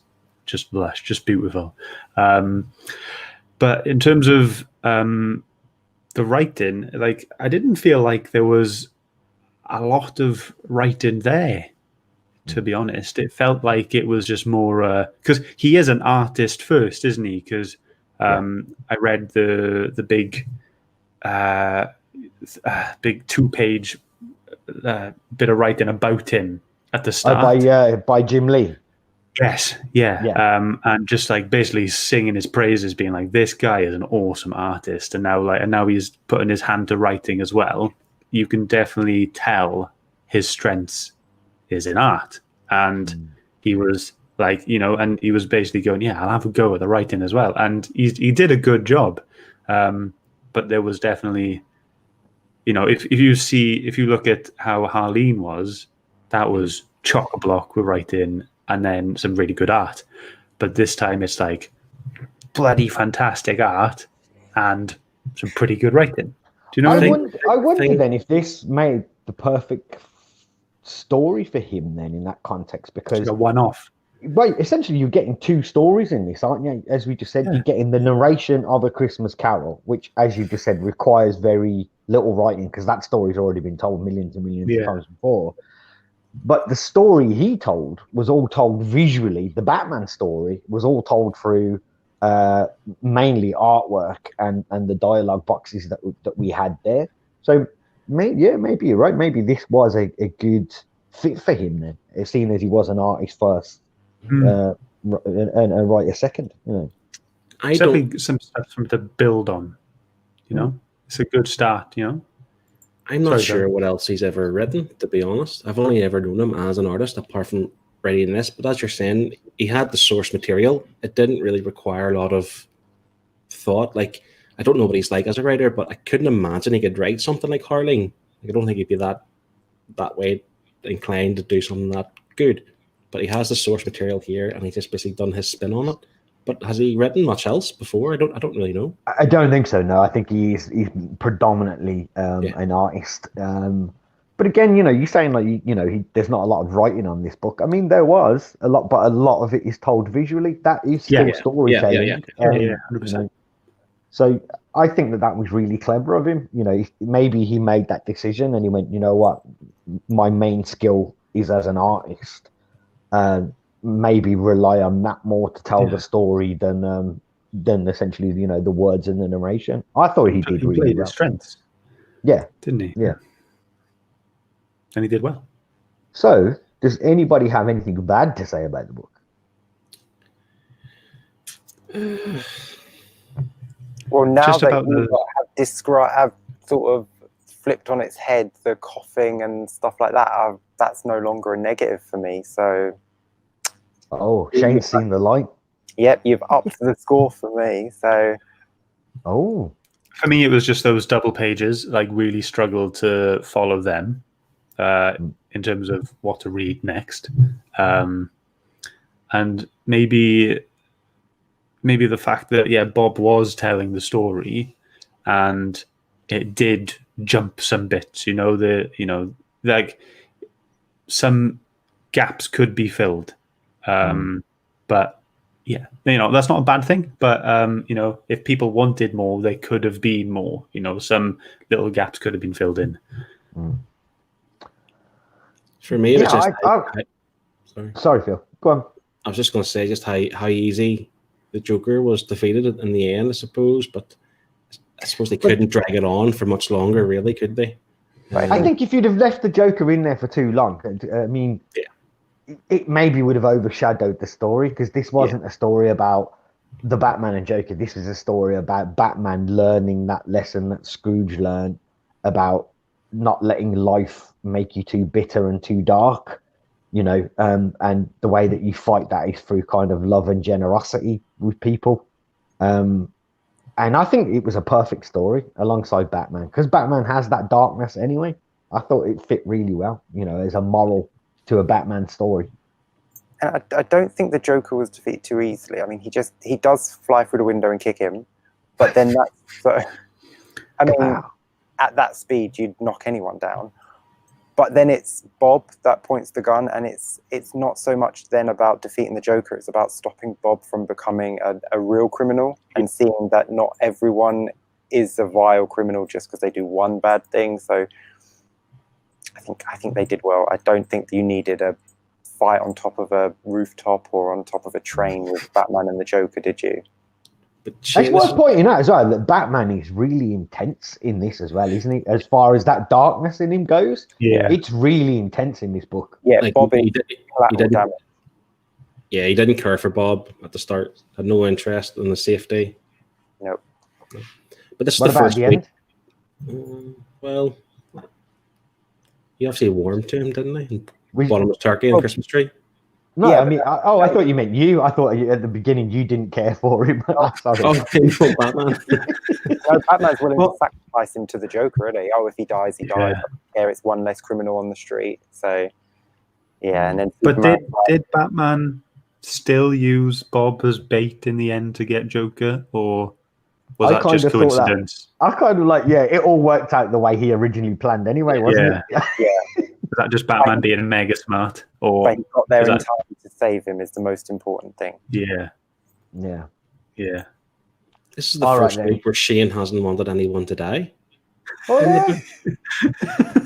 Speaker 2: lush, just beautiful. But in terms of the writing, like, I didn't feel like there was a lot of writing there, to be honest. It felt like it was just more because he is an artist first, isn't he? Because I read the big 2-page bit of writing about him at the start
Speaker 1: by Jim Lee.
Speaker 2: Yes, yeah. And just like basically singing his praises, being like, this guy is an awesome artist, and now he's putting his hand to writing as well. You can definitely tell his strengths is in art, and he was like, and he was basically going, yeah, I'll have a go at the writing as well, and he did a good job. But there was definitely, if you look at how Harleen was, that was chock-a-block with writing and then some really good art. But this time it's like bloody fantastic art and some pretty good writing. Do you know what I mean?
Speaker 1: I wonder then if this made the perfect story for him then in that context, because
Speaker 2: it's a one-off.
Speaker 1: Right, essentially you're getting 2 stories in this, aren't you? As we just said, you're getting the narration of A Christmas Carol, which, as you just said, requires very little writing because that story's already been told millions and millions of times before. But the story he told was all told visually. The Batman story was all told through mainly artwork and the dialogue boxes that we had there. So maybe you're right. Maybe this was a good fit for him then, seeing as he was an artist first and a writer second.
Speaker 2: Definitely some stuff to build on. It's a good start.
Speaker 3: I'm not sure what else he's ever written, to be honest. I've only ever known him as an artist, apart from writing this. But as you're saying, he had the source material. It didn't really require a lot of thought. Like, I don't know what he's like as a writer, but I couldn't imagine he could write something like Harleen. Like, I don't think he'd be that way inclined to do something that good. But he has the source material here, and he's just basically done his spin on it. But has he written much else before? I don't really know.
Speaker 1: I don't think so. No, I think he's predominantly an artist. But again, you're saying like there's not a lot of writing on this book. I mean, there was a lot, but a lot of it is told visually. That is still storytelling.
Speaker 2: 100%.
Speaker 1: So I think that was really clever of him. Maybe he made that decision and he went, you know what, my main skill is as an artist. Maybe rely on that more to tell the story than essentially the words and the narration. I thought he did really well.
Speaker 2: His strengths, didn't he?
Speaker 1: Yeah,
Speaker 2: and he did well.
Speaker 1: So, does anybody have anything bad to say about the book?
Speaker 4: Well, now just that you have sort of flipped on its head the coughing and stuff like that, that's no longer a negative for me. So.
Speaker 1: Oh, Shane's seen the light.
Speaker 4: Yep, you've upped the score for me. So,
Speaker 2: for me, it was just those double pages. Like, really struggled to follow them in terms of what to read next, and maybe the fact that Bob was telling the story, and it did jump some bits. Like some gaps could be filled. But that's not a bad thing. But if people wanted more, they could have been more. Some little gaps could have been filled in.
Speaker 3: For me, it was just.
Speaker 1: Sorry, Phil. Go on.
Speaker 3: I was just going to say just how easy the Joker was defeated in the end, I suppose. But I suppose they couldn't drag it on for much longer, really, could they?
Speaker 1: I think if you'd have left the Joker in there for too long, I mean. Yeah. It maybe would have overshadowed the story because this wasn't a story about the Batman and Joker. This was a story about Batman learning that lesson that Scrooge learned about not letting life make you too bitter and too dark, and the way that you fight that is through kind of love and generosity with people. And I think it was a perfect story alongside Batman, because Batman has that darkness anyway. I thought it fit really well, you know, as a moral to a Batman story.
Speaker 4: And I don't think the Joker was defeated too easily. I mean, he does fly through the window and kick him, but then that's so. I mean, at that speed, you'd knock anyone down. But then it's Bob that points the gun, and it's not so much then about defeating the Joker. It's about stopping Bob from becoming a real criminal and seeing that not everyone is a vile criminal just because they do one bad thing. So I think they did well. I don't think you needed a fight on top of a rooftop or on top of a train with Batman and the Joker, did you?
Speaker 1: It's worth pointing out as well that Batman is really intense in this as well, isn't he? As far as that darkness in him goes, it's really intense in this book.
Speaker 4: Yeah,
Speaker 3: like,
Speaker 4: Bobby.
Speaker 3: He didn't care for Bob at the start. Had no interest in the safety.
Speaker 4: Nope.
Speaker 3: But this is
Speaker 1: What
Speaker 3: the
Speaker 1: about
Speaker 3: first
Speaker 1: the
Speaker 3: week.
Speaker 1: end?
Speaker 3: Well, he obviously warmed to him, didn't he? And bought him a turkey and Christmas tree.
Speaker 1: No, I mean, I thought you meant you. I thought at the beginning you didn't care for him. Sorry.
Speaker 3: Oh, Batman.
Speaker 4: No, Batman's willing to sacrifice him to the Joker, isn't he? Oh, if he dies, he dies. Yeah, it's one less criminal on the street. So, yeah, and then.
Speaker 2: But did Batman still use Bob as bait in the end to get Joker, or was that just coincidence?
Speaker 1: I kind of like, it all worked out the way he originally planned anyway, wasn't it?
Speaker 4: Yeah.
Speaker 2: Was that just Batman being mega smart, or
Speaker 4: but he got there in time to save him is the most important thing.
Speaker 2: Yeah.
Speaker 3: This is the first week where Shane hasn't wanted anyone to die.
Speaker 1: Oh, yeah.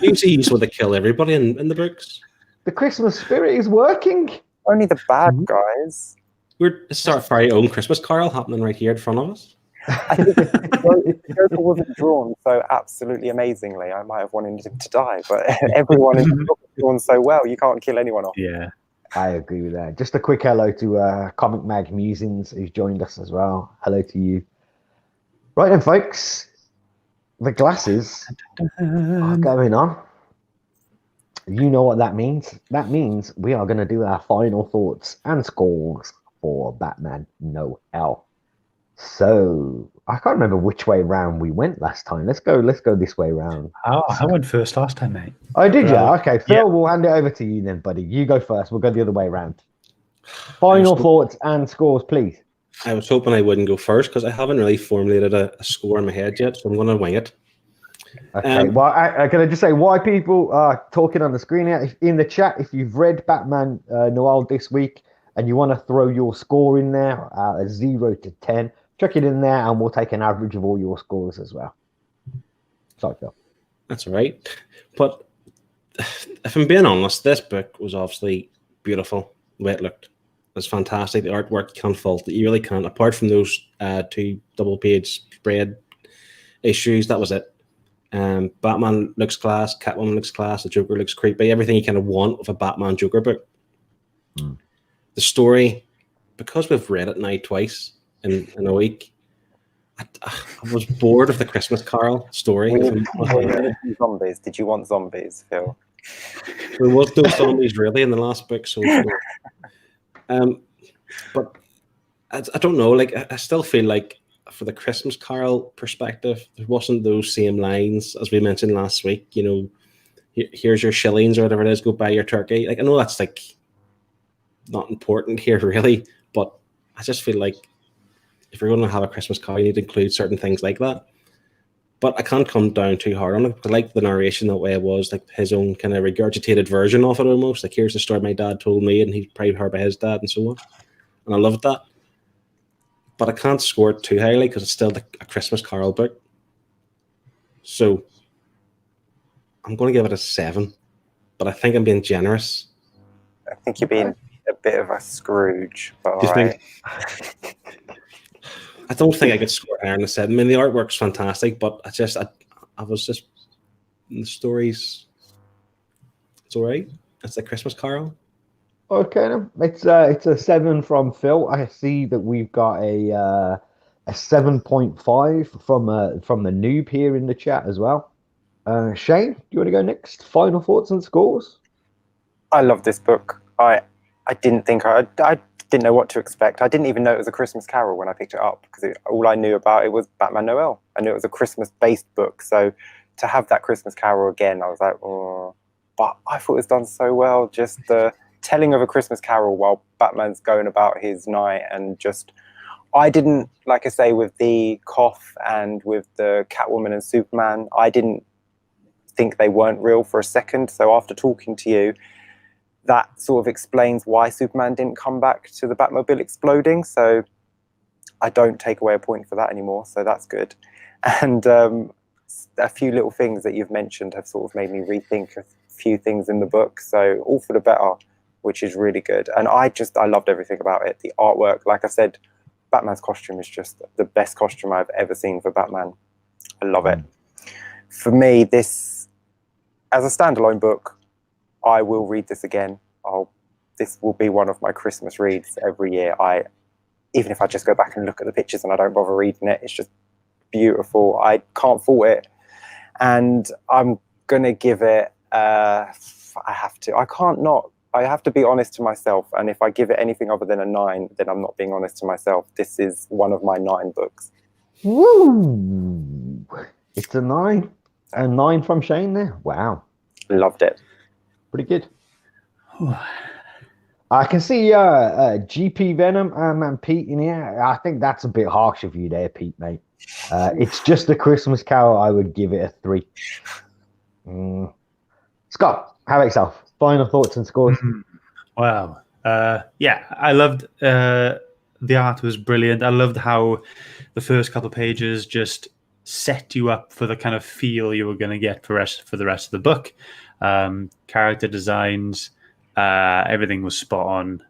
Speaker 3: Usually he's want to kill everybody in the books.
Speaker 1: The Christmas spirit is working.
Speaker 4: Only the bad guys.
Speaker 3: This is our very own Christmas Carol happening right here in front of us.
Speaker 4: I think the Joker wasn't drawn so absolutely amazingly. I might have wanted him to die, but everyone is drawn so well, you can't kill anyone off.
Speaker 2: Yeah,
Speaker 1: I agree with that. Just a quick hello to Comic Mag Musings, who's joined us as well. Hello to you. Right then, folks, the glasses are going on. You know what that means. That means we are going to do our final thoughts and scores for Batman Noel. So I can't remember which way round we went last time. Let's go this way round.
Speaker 2: Oh, I went first last time, mate.
Speaker 1: Oh, did you? Okay, Phil, we'll hand it over to you then, buddy. You go first. We'll go the other way round. Final thoughts and scores, please.
Speaker 3: I was hoping I wouldn't go first because I haven't really formulated a score in my head yet, so I'm going to wing it.
Speaker 1: Okay, well, can I just say why people are talking on the screen here? In the chat, if you've read Batman Noel this week and you want to throw your score in there, 0 to 10, chuck it in there and we'll take an average of all your scores as well. Sorry, Phil.
Speaker 3: That's all right. But if I'm being honest, this book was obviously beautiful. The way it looked. It was fantastic. The artwork, you can't fault it. You really can't. Apart from those 2 double-page spread issues, that was it. Batman looks class, Catwoman looks class, the Joker looks creepy. Everything you kind of want of a Batman Joker book. The story, because we've read it now twice in a week, I was bored of the Christmas Carol story.
Speaker 4: Zombies. Did you want zombies, Phil?
Speaker 3: There was no zombies really in the last book, so but I don't know. Like I still feel like for the Christmas Carol perspective, there wasn't those same lines as we mentioned last week. You know, here's your shillings or whatever it is. Go buy your turkey. Like I know that's like not important here really, but I just feel like if you're going to have a Christmas Carol, you need to include certain things like that. But I can't come down too hard on it. I like the narration that way it was, like his own kind of regurgitated version of it almost. Like, here's the story my dad told me, and he's probably heard by his dad and so on. And I loved that. But I can't score it too highly because it's still a Christmas Carol book. So I'm going to give it a 7. But I think I'm being generous.
Speaker 4: I think you're being a bit of a Scrooge. But
Speaker 3: Do you think? I don't think I could score higher than a 7. I mean, the artwork's fantastic, but I was just the stories. It's all right. It's the Christmas Carol.
Speaker 1: Okay, it's a 7 from Phil. I see that we've got a 7.5 from the noob here in the chat as well. Shane, do you want to go next? Final thoughts and scores?
Speaker 4: I love this book. I didn't think I didn't know what to expect. I didn't even know it was a Christmas Carol when I picked it up, because all I knew about it was Batman Noel. I knew it was a Christmas-based book. So to have that Christmas Carol again, I was like, oh. But I thought it was done so well. Just the telling of a Christmas Carol while Batman's going about his night, and just, I didn't, like I say, with the cough and with the Catwoman and Superman, I didn't think they weren't real for a second. So after talking to you, that sort of explains why Superman didn't come back to the Batmobile exploding. So I don't take away a point for that anymore. So that's good. And a few little things that you've mentioned have sort of made me rethink a few things in the book. So all for the better, which is really good. And I loved everything about it. The artwork, like I said, Batman's costume is just the best costume I've ever seen for Batman. I love it. For me, this, as a standalone book, I will read this again. This will be one of my Christmas reads every year. Even if I just go back and look at the pictures and I don't bother reading it, it's just beautiful. I can't fault it. And I'm going to give it, I have to be honest to myself. And if I give it anything other than a 9, then I'm not being honest to myself. This is one of my 9 books.
Speaker 1: Woo! It's a 9. A 9 from Shane there. Wow.
Speaker 4: Loved it.
Speaker 1: Pretty good. I can see GP Venom and Pete in here. I think that's a bit harsh of you there, Pete, mate. It's just a Christmas Carol. I would give it a 3. Scott, how about yourself? Final thoughts and scores?
Speaker 2: Wow. Yeah, I loved the art was brilliant. I loved how the first couple of pages just set you up for the kind of feel you were going to get for the rest of the book. Character designs, everything was spot on.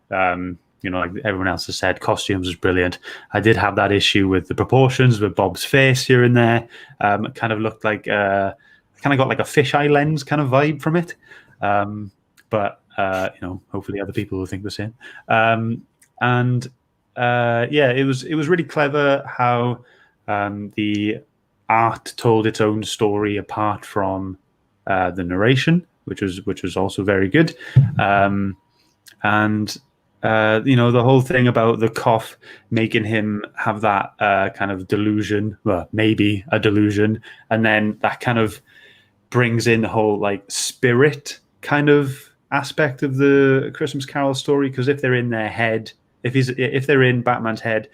Speaker 2: Like everyone else has said, costumes was brilliant. I did have that issue with the proportions with Bob's face here and there. It kind of looked like kind of got like a fisheye lens kind of vibe from it. But hopefully other people will think the same. Yeah, it was really clever how the art told its own story apart from the narration, which was also very good. The whole thing about the cough making him have that kind of delusion, well, maybe a delusion, and then that kind of brings in the whole like spirit kind of aspect of the Christmas Carol story, because if they're in their head, if they're in Batman's head,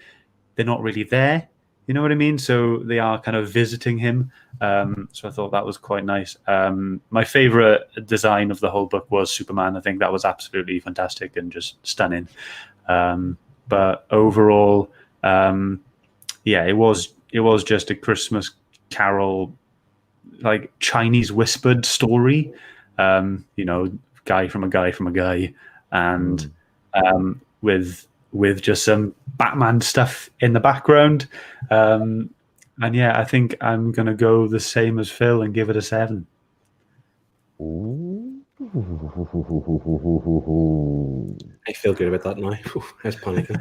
Speaker 2: they're not really there. You know what I mean? So they are kind of visiting him. So I thought that was quite nice. My favorite design of the whole book was Superman. I think that was absolutely fantastic and just stunning. But overall, yeah, it was just a Christmas Carol, like Chinese whispered story. Guy from a guy from a guy, and with just some Batman stuff in the background. And yeah, I think I'm going to go the same as Phil and give it a 7.
Speaker 3: I feel good about that now. I was panicking.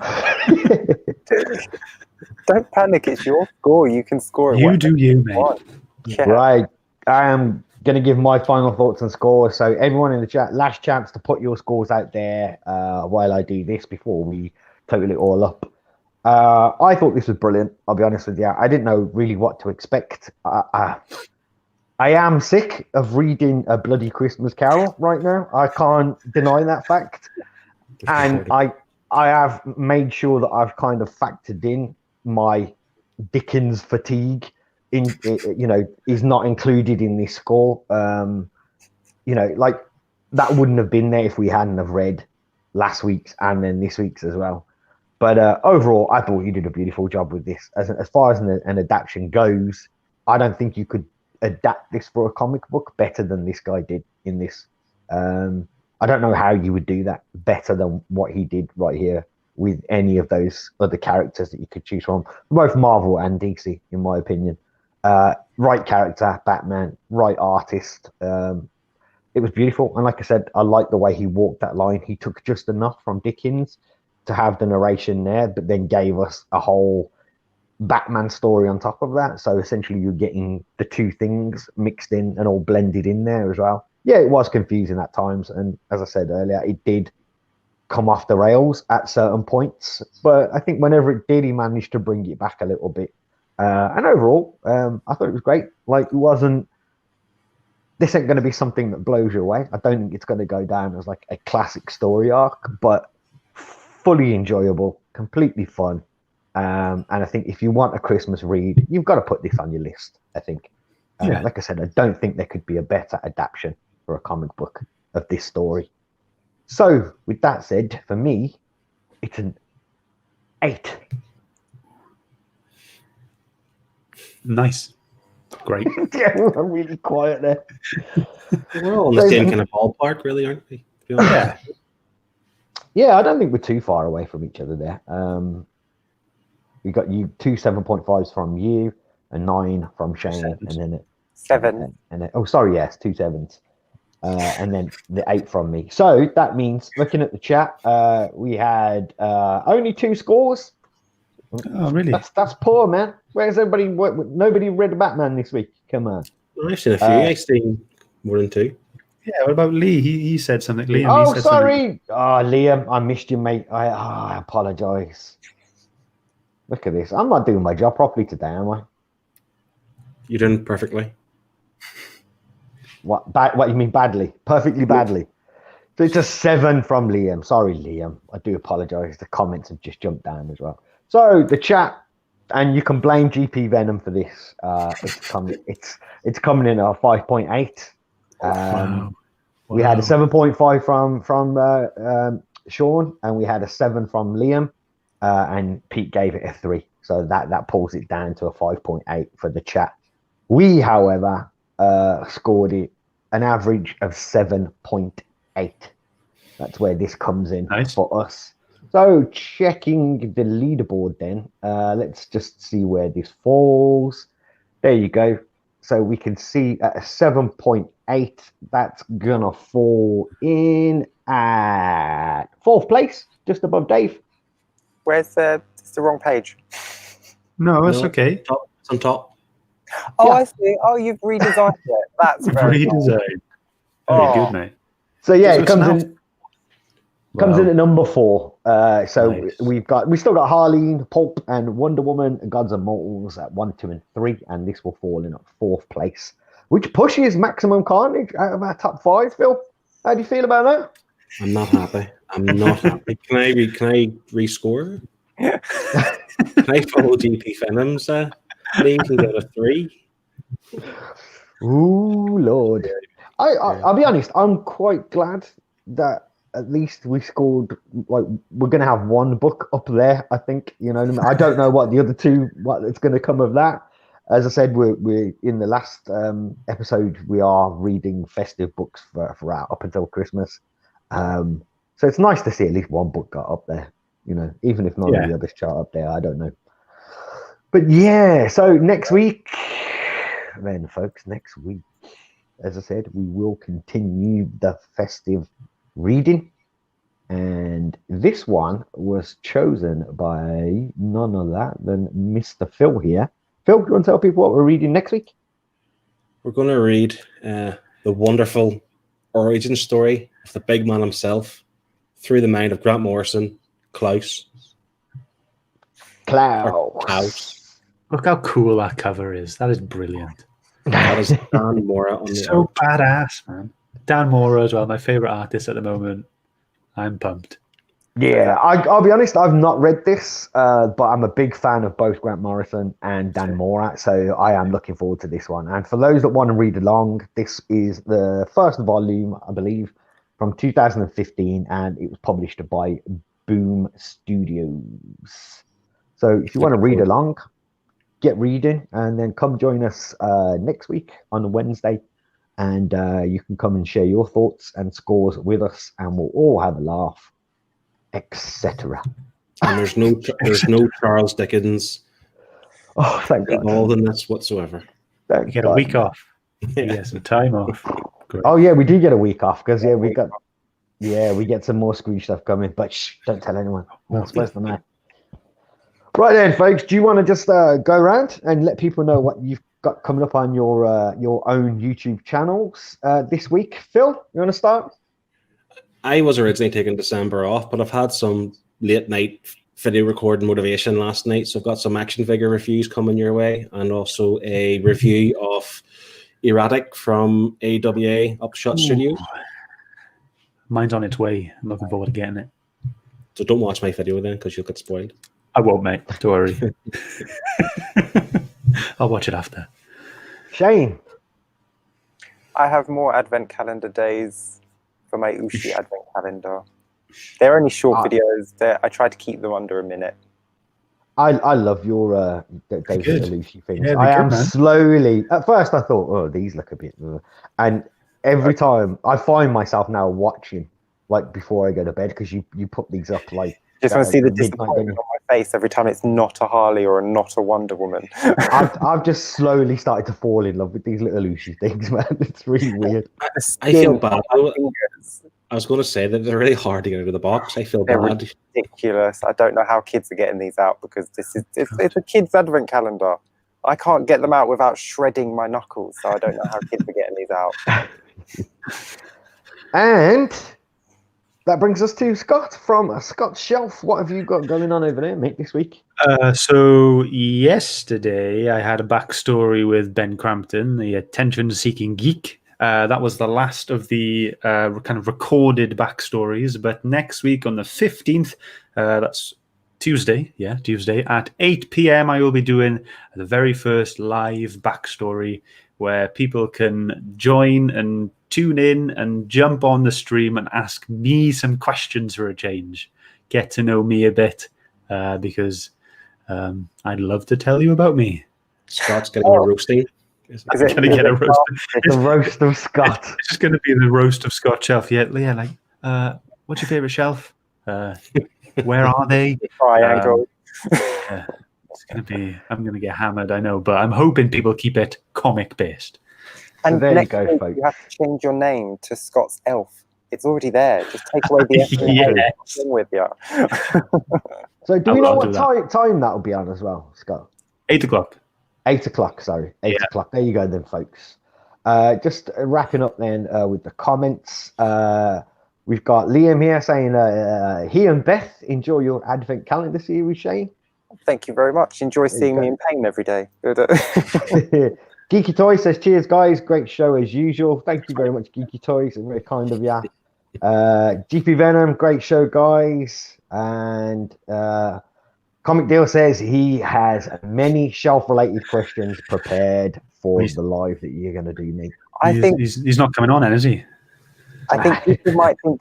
Speaker 4: Don't panic. It's your score. You can score it.
Speaker 2: You do you, mate.
Speaker 4: Yeah.
Speaker 1: Right. I am going to give my final thoughts and scores. So everyone in the chat, last chance to put your scores out there while I do this before we total it all up. I thought this was brilliant. I'll be honest with you. I didn't know really what to expect. I am sick of reading a bloody Christmas Carol right now. I can't deny that fact. And I have made sure that I've kind of factored in my Dickens fatigue is not included in this score. Like that wouldn't have been there if we hadn't have read last week's and then this week's as well. But overall, I thought you did a beautiful job with this. As far as an adaptation goes, I don't think you could adapt this for a comic book better than this guy did in this. I don't know how you would do that better than what he did right here with any of those other characters that you could choose from, both Marvel and DC, in my opinion. Right character, Batman, right artist. It was beautiful. And like I said, I like the way he walked that line. He took just enough from Dickens to have the narration there, but then gave us a whole Batman story on top of that. So essentially you're getting the two things mixed in and all blended in there as well. Yeah, it was confusing at times. And as I said earlier, it did come off the rails at certain points. But I think whenever it did, he managed to bring it back a little bit. And overall, I thought it was great. Like, it wasn't. This ain't going to be something that blows you away. I don't think it's going to go down as like a classic story arc, but fully enjoyable, completely fun. And I think if you want a Christmas read, you've got to put this on your list, I think. Like I said, I don't think there could be a better adaptation for a comic book of this story. So, with that said, for me, it's an 8.
Speaker 2: Nice. Great.
Speaker 1: Yeah, we're really quiet there.
Speaker 3: We're all in the same kind of ballpark, really, aren't we?
Speaker 2: Yeah.
Speaker 1: Yeah, I don't think we're too far away from each other there. We got you 2 7.5s from you, a 9 from Shane, and then
Speaker 4: 7.
Speaker 1: And then, oh, sorry, yes, 2 7s. And then the 8 from me. So that means, looking at the chat, we had only 2 scores.
Speaker 2: Oh, really?
Speaker 1: That's poor, man. Where's everybody? Nobody read the Batman this week. Come on.
Speaker 3: I've seen a few. I've seen more than 2.
Speaker 2: Yeah, what about Lee? He said something. Liam,
Speaker 1: Oh,
Speaker 2: he said
Speaker 1: sorry.
Speaker 2: something.
Speaker 1: Oh, Liam, I missed you, mate. I apologize. Look at this. I'm not doing my job properly today, am I?
Speaker 3: You're doing perfectly.
Speaker 1: What you mean badly? Perfectly badly. So it's a 7 from Liam. Sorry, Liam. I do apologize. The comments have just jumped down as well. So the chat, and you can blame GP Venom for this. It's coming in at a 5.8.
Speaker 2: Wow.
Speaker 1: We had a 7.5 from Sean, and we had a 7 from Liam, and Pete gave it a 3. So that pulls it down to a 5.8 for the chat. We, however, scored it an average of 7.8. That's where this comes in for us. So checking the leaderboard then, let's just see where this falls. There you go. So we can see at a 7.8, that's gonna fall in at 4th place, just above Dave.
Speaker 4: Where's it's the wrong page?
Speaker 2: No, it's okay.
Speaker 3: It's on top.
Speaker 4: Oh,
Speaker 1: Yeah.
Speaker 4: I see. Oh, you've redesigned it. That's very nice.
Speaker 2: Redesigned.
Speaker 4: Oh.
Speaker 2: Very good, mate.
Speaker 1: So yeah,
Speaker 2: So
Speaker 1: it comes
Speaker 2: it's
Speaker 1: in. Comes in at number 4. So
Speaker 2: Nice.
Speaker 1: we still got Harleen, Pulp, and Wonder Woman, and Gods and Mortals at 1, 2, and 3, and this will fall in at 4th place, which pushes Maximum Carnage out of our top 5. Phil, how do you feel about that?
Speaker 3: I'm not happy. I'm not happy. Can I rescore? Can I follow GP Venom's lead and get a 3?
Speaker 1: Ooh, Lord. I'll be honest, I'm quite glad that at least we scored. Like, we're going to have 1 book up there, I think. You know what I mean? I don't know what the other 2, what it's going to come of that. As I said, we're in the last episode, we are reading festive books for up until Christmas. So it's nice to see at least 1 book got up there, you know, even if none of the others chart up there, I don't know. But yeah, so next week, then folks, next week, as I said, we will continue the festive reading, and this one was chosen by none other than Mr. Phil here. Phil, do you want to tell people what we're reading next week?
Speaker 3: We're going to read the wonderful origin story of the big man himself through the mind of Grant Morrison, Klaus.
Speaker 2: Look how cool that cover is. That is brilliant.
Speaker 3: That is Dan Mora on the
Speaker 2: So
Speaker 3: art.
Speaker 2: badass, man. Dan Mora as well, my favorite artist at the moment. I'm pumped.
Speaker 1: Yeah, I'll be honest, I've not read this, but I'm a big fan of both Grant Morrison and Dan Mora, so I am looking forward to this one. And for those that want to read along, this is the first volume, I believe, from 2015, and it was published by Boom Studios. So if you want to read along, get reading, and then come join us next week on Wednesday, and you can come and share your thoughts and scores with us, and we'll all have a laugh, etc.
Speaker 3: And there's no Charles Dickens
Speaker 1: Oh, thank God.
Speaker 3: involved in this whatsoever.
Speaker 1: Thank
Speaker 2: You get a
Speaker 1: God.
Speaker 2: week off. You get some time off. Great.
Speaker 1: Oh yeah, we do get a week off because we get some more Scrooge stuff coming. But shh, don't tell anyone. We're not supposed to know. Right then, folks. Do you want to just go around and let people know what you've got coming up on your own YouTube channels this week? Phil, you want to start?
Speaker 3: I was originally taking December off, but I've had some late night video recording motivation last night, so I've got some action figure reviews coming your way, and also a review of Erratic from AWA Upshot Studios.
Speaker 2: Mine's on its way. I'm looking forward to getting it.
Speaker 3: So don't watch my video then, because you'll get spoiled.
Speaker 2: I won't, mate. Don't worry. I'll watch it after.
Speaker 1: Shane.
Speaker 4: I have more advent calendar days for my Ushi advent calendar. They're only short videos. I try to keep them under a minute.
Speaker 1: I love your those Lucy things.
Speaker 2: Yeah,
Speaker 1: I am
Speaker 2: man.
Speaker 1: slowly. At first, I thought, oh, these look a bit, and every time I find myself now watching, like before I go to bed, because you put these up like.
Speaker 4: Just want to see the disappointment on my face every time it's not a Harley or not a Wonder Woman.
Speaker 1: I've just slowly started to fall in love with these little Lucy things, man. It's really weird.
Speaker 3: I feel bad. I was going to say that they're really hard to get out of the box. I feel
Speaker 4: They're
Speaker 3: bad.
Speaker 4: ridiculous. I don't know how kids are getting these out, because it's a kid's advent calendar. I can't get them out without shredding my knuckles, so I don't know how kids are getting these out.
Speaker 1: And that brings us to Scott from Scott's Shelf. What have you got going on over there, mate, this week?
Speaker 2: So yesterday I had a backstory with Ben Crampton, the attention-seeking geek. That was the last of the kind of recorded backstories. But next week on the 15th, that's Tuesday, Tuesday at 8 p.m. I will be doing the very first live backstory where people can join and tune in and jump on the stream and ask me some questions for a change. Get to know me a bit, because I'd love to tell you about me.
Speaker 3: Scott's getting a roasting.
Speaker 2: I'm going to get a roast.
Speaker 1: It's a roast of Scott.
Speaker 2: It's just going to be the roast of Scott shelf. Yeah, like, what's your favorite shelf? Where are they?
Speaker 4: Triangle.
Speaker 2: It's going to be. I'm going to get hammered, I know, but I'm hoping people keep it comic based.
Speaker 4: And
Speaker 1: there you
Speaker 4: next
Speaker 1: go,
Speaker 4: week
Speaker 1: folks.
Speaker 4: you have to change your name to Scott's Elf. It's already there. Just take away the F and
Speaker 2: Yes.
Speaker 4: A with you.
Speaker 1: So do
Speaker 2: I
Speaker 1: we know
Speaker 2: will
Speaker 1: what
Speaker 2: do
Speaker 1: time that'll be on as well, Scott?
Speaker 2: 8 o'clock.
Speaker 1: 8 o'clock, sorry. 8 o'clock. There you go then, folks. Just wrapping up then with the comments. We've got Liam here saying, he and Beth enjoy your Advent calendar series, Shane.
Speaker 4: Thank you very much. Enjoy seeing me in pain every day.
Speaker 1: Geeky Toy says, cheers, guys. Great show as usual. Thank you very much, Geeky Toys. Very kind of you. GP Venom, great show, guys. And Comic Deal says he has many shelf-related questions prepared for the live that you're going to do, mate.
Speaker 4: I think
Speaker 2: he's not coming on then, is he?
Speaker 4: I think people might think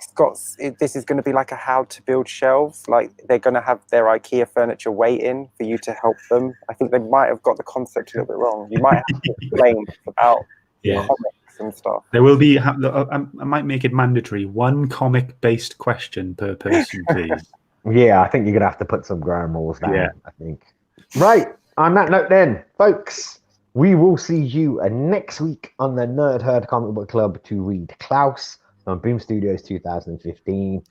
Speaker 4: this is going to be like a how to build shelves. Like they're going to have their IKEA furniture waiting for you to help them. I think they might have got the concept a little bit wrong. You might have to explain about comics and stuff.
Speaker 2: There will be. I might make it mandatory. One comic-based question per person, please.
Speaker 1: Yeah, I think you're going to have to put some ground rules down,
Speaker 2: Yeah.
Speaker 1: I think. Right, on that note then, folks, we will see you next week on the Nerd Herd Comic Book Club to read Klaus on Boom Studios 2015.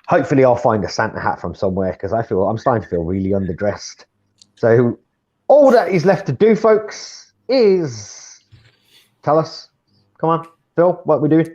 Speaker 1: Hopefully I'll find a Santa hat from somewhere, because I'm starting to feel really underdressed. So all that is left to do, folks, is tell us. Come on, Phil, what we're doing.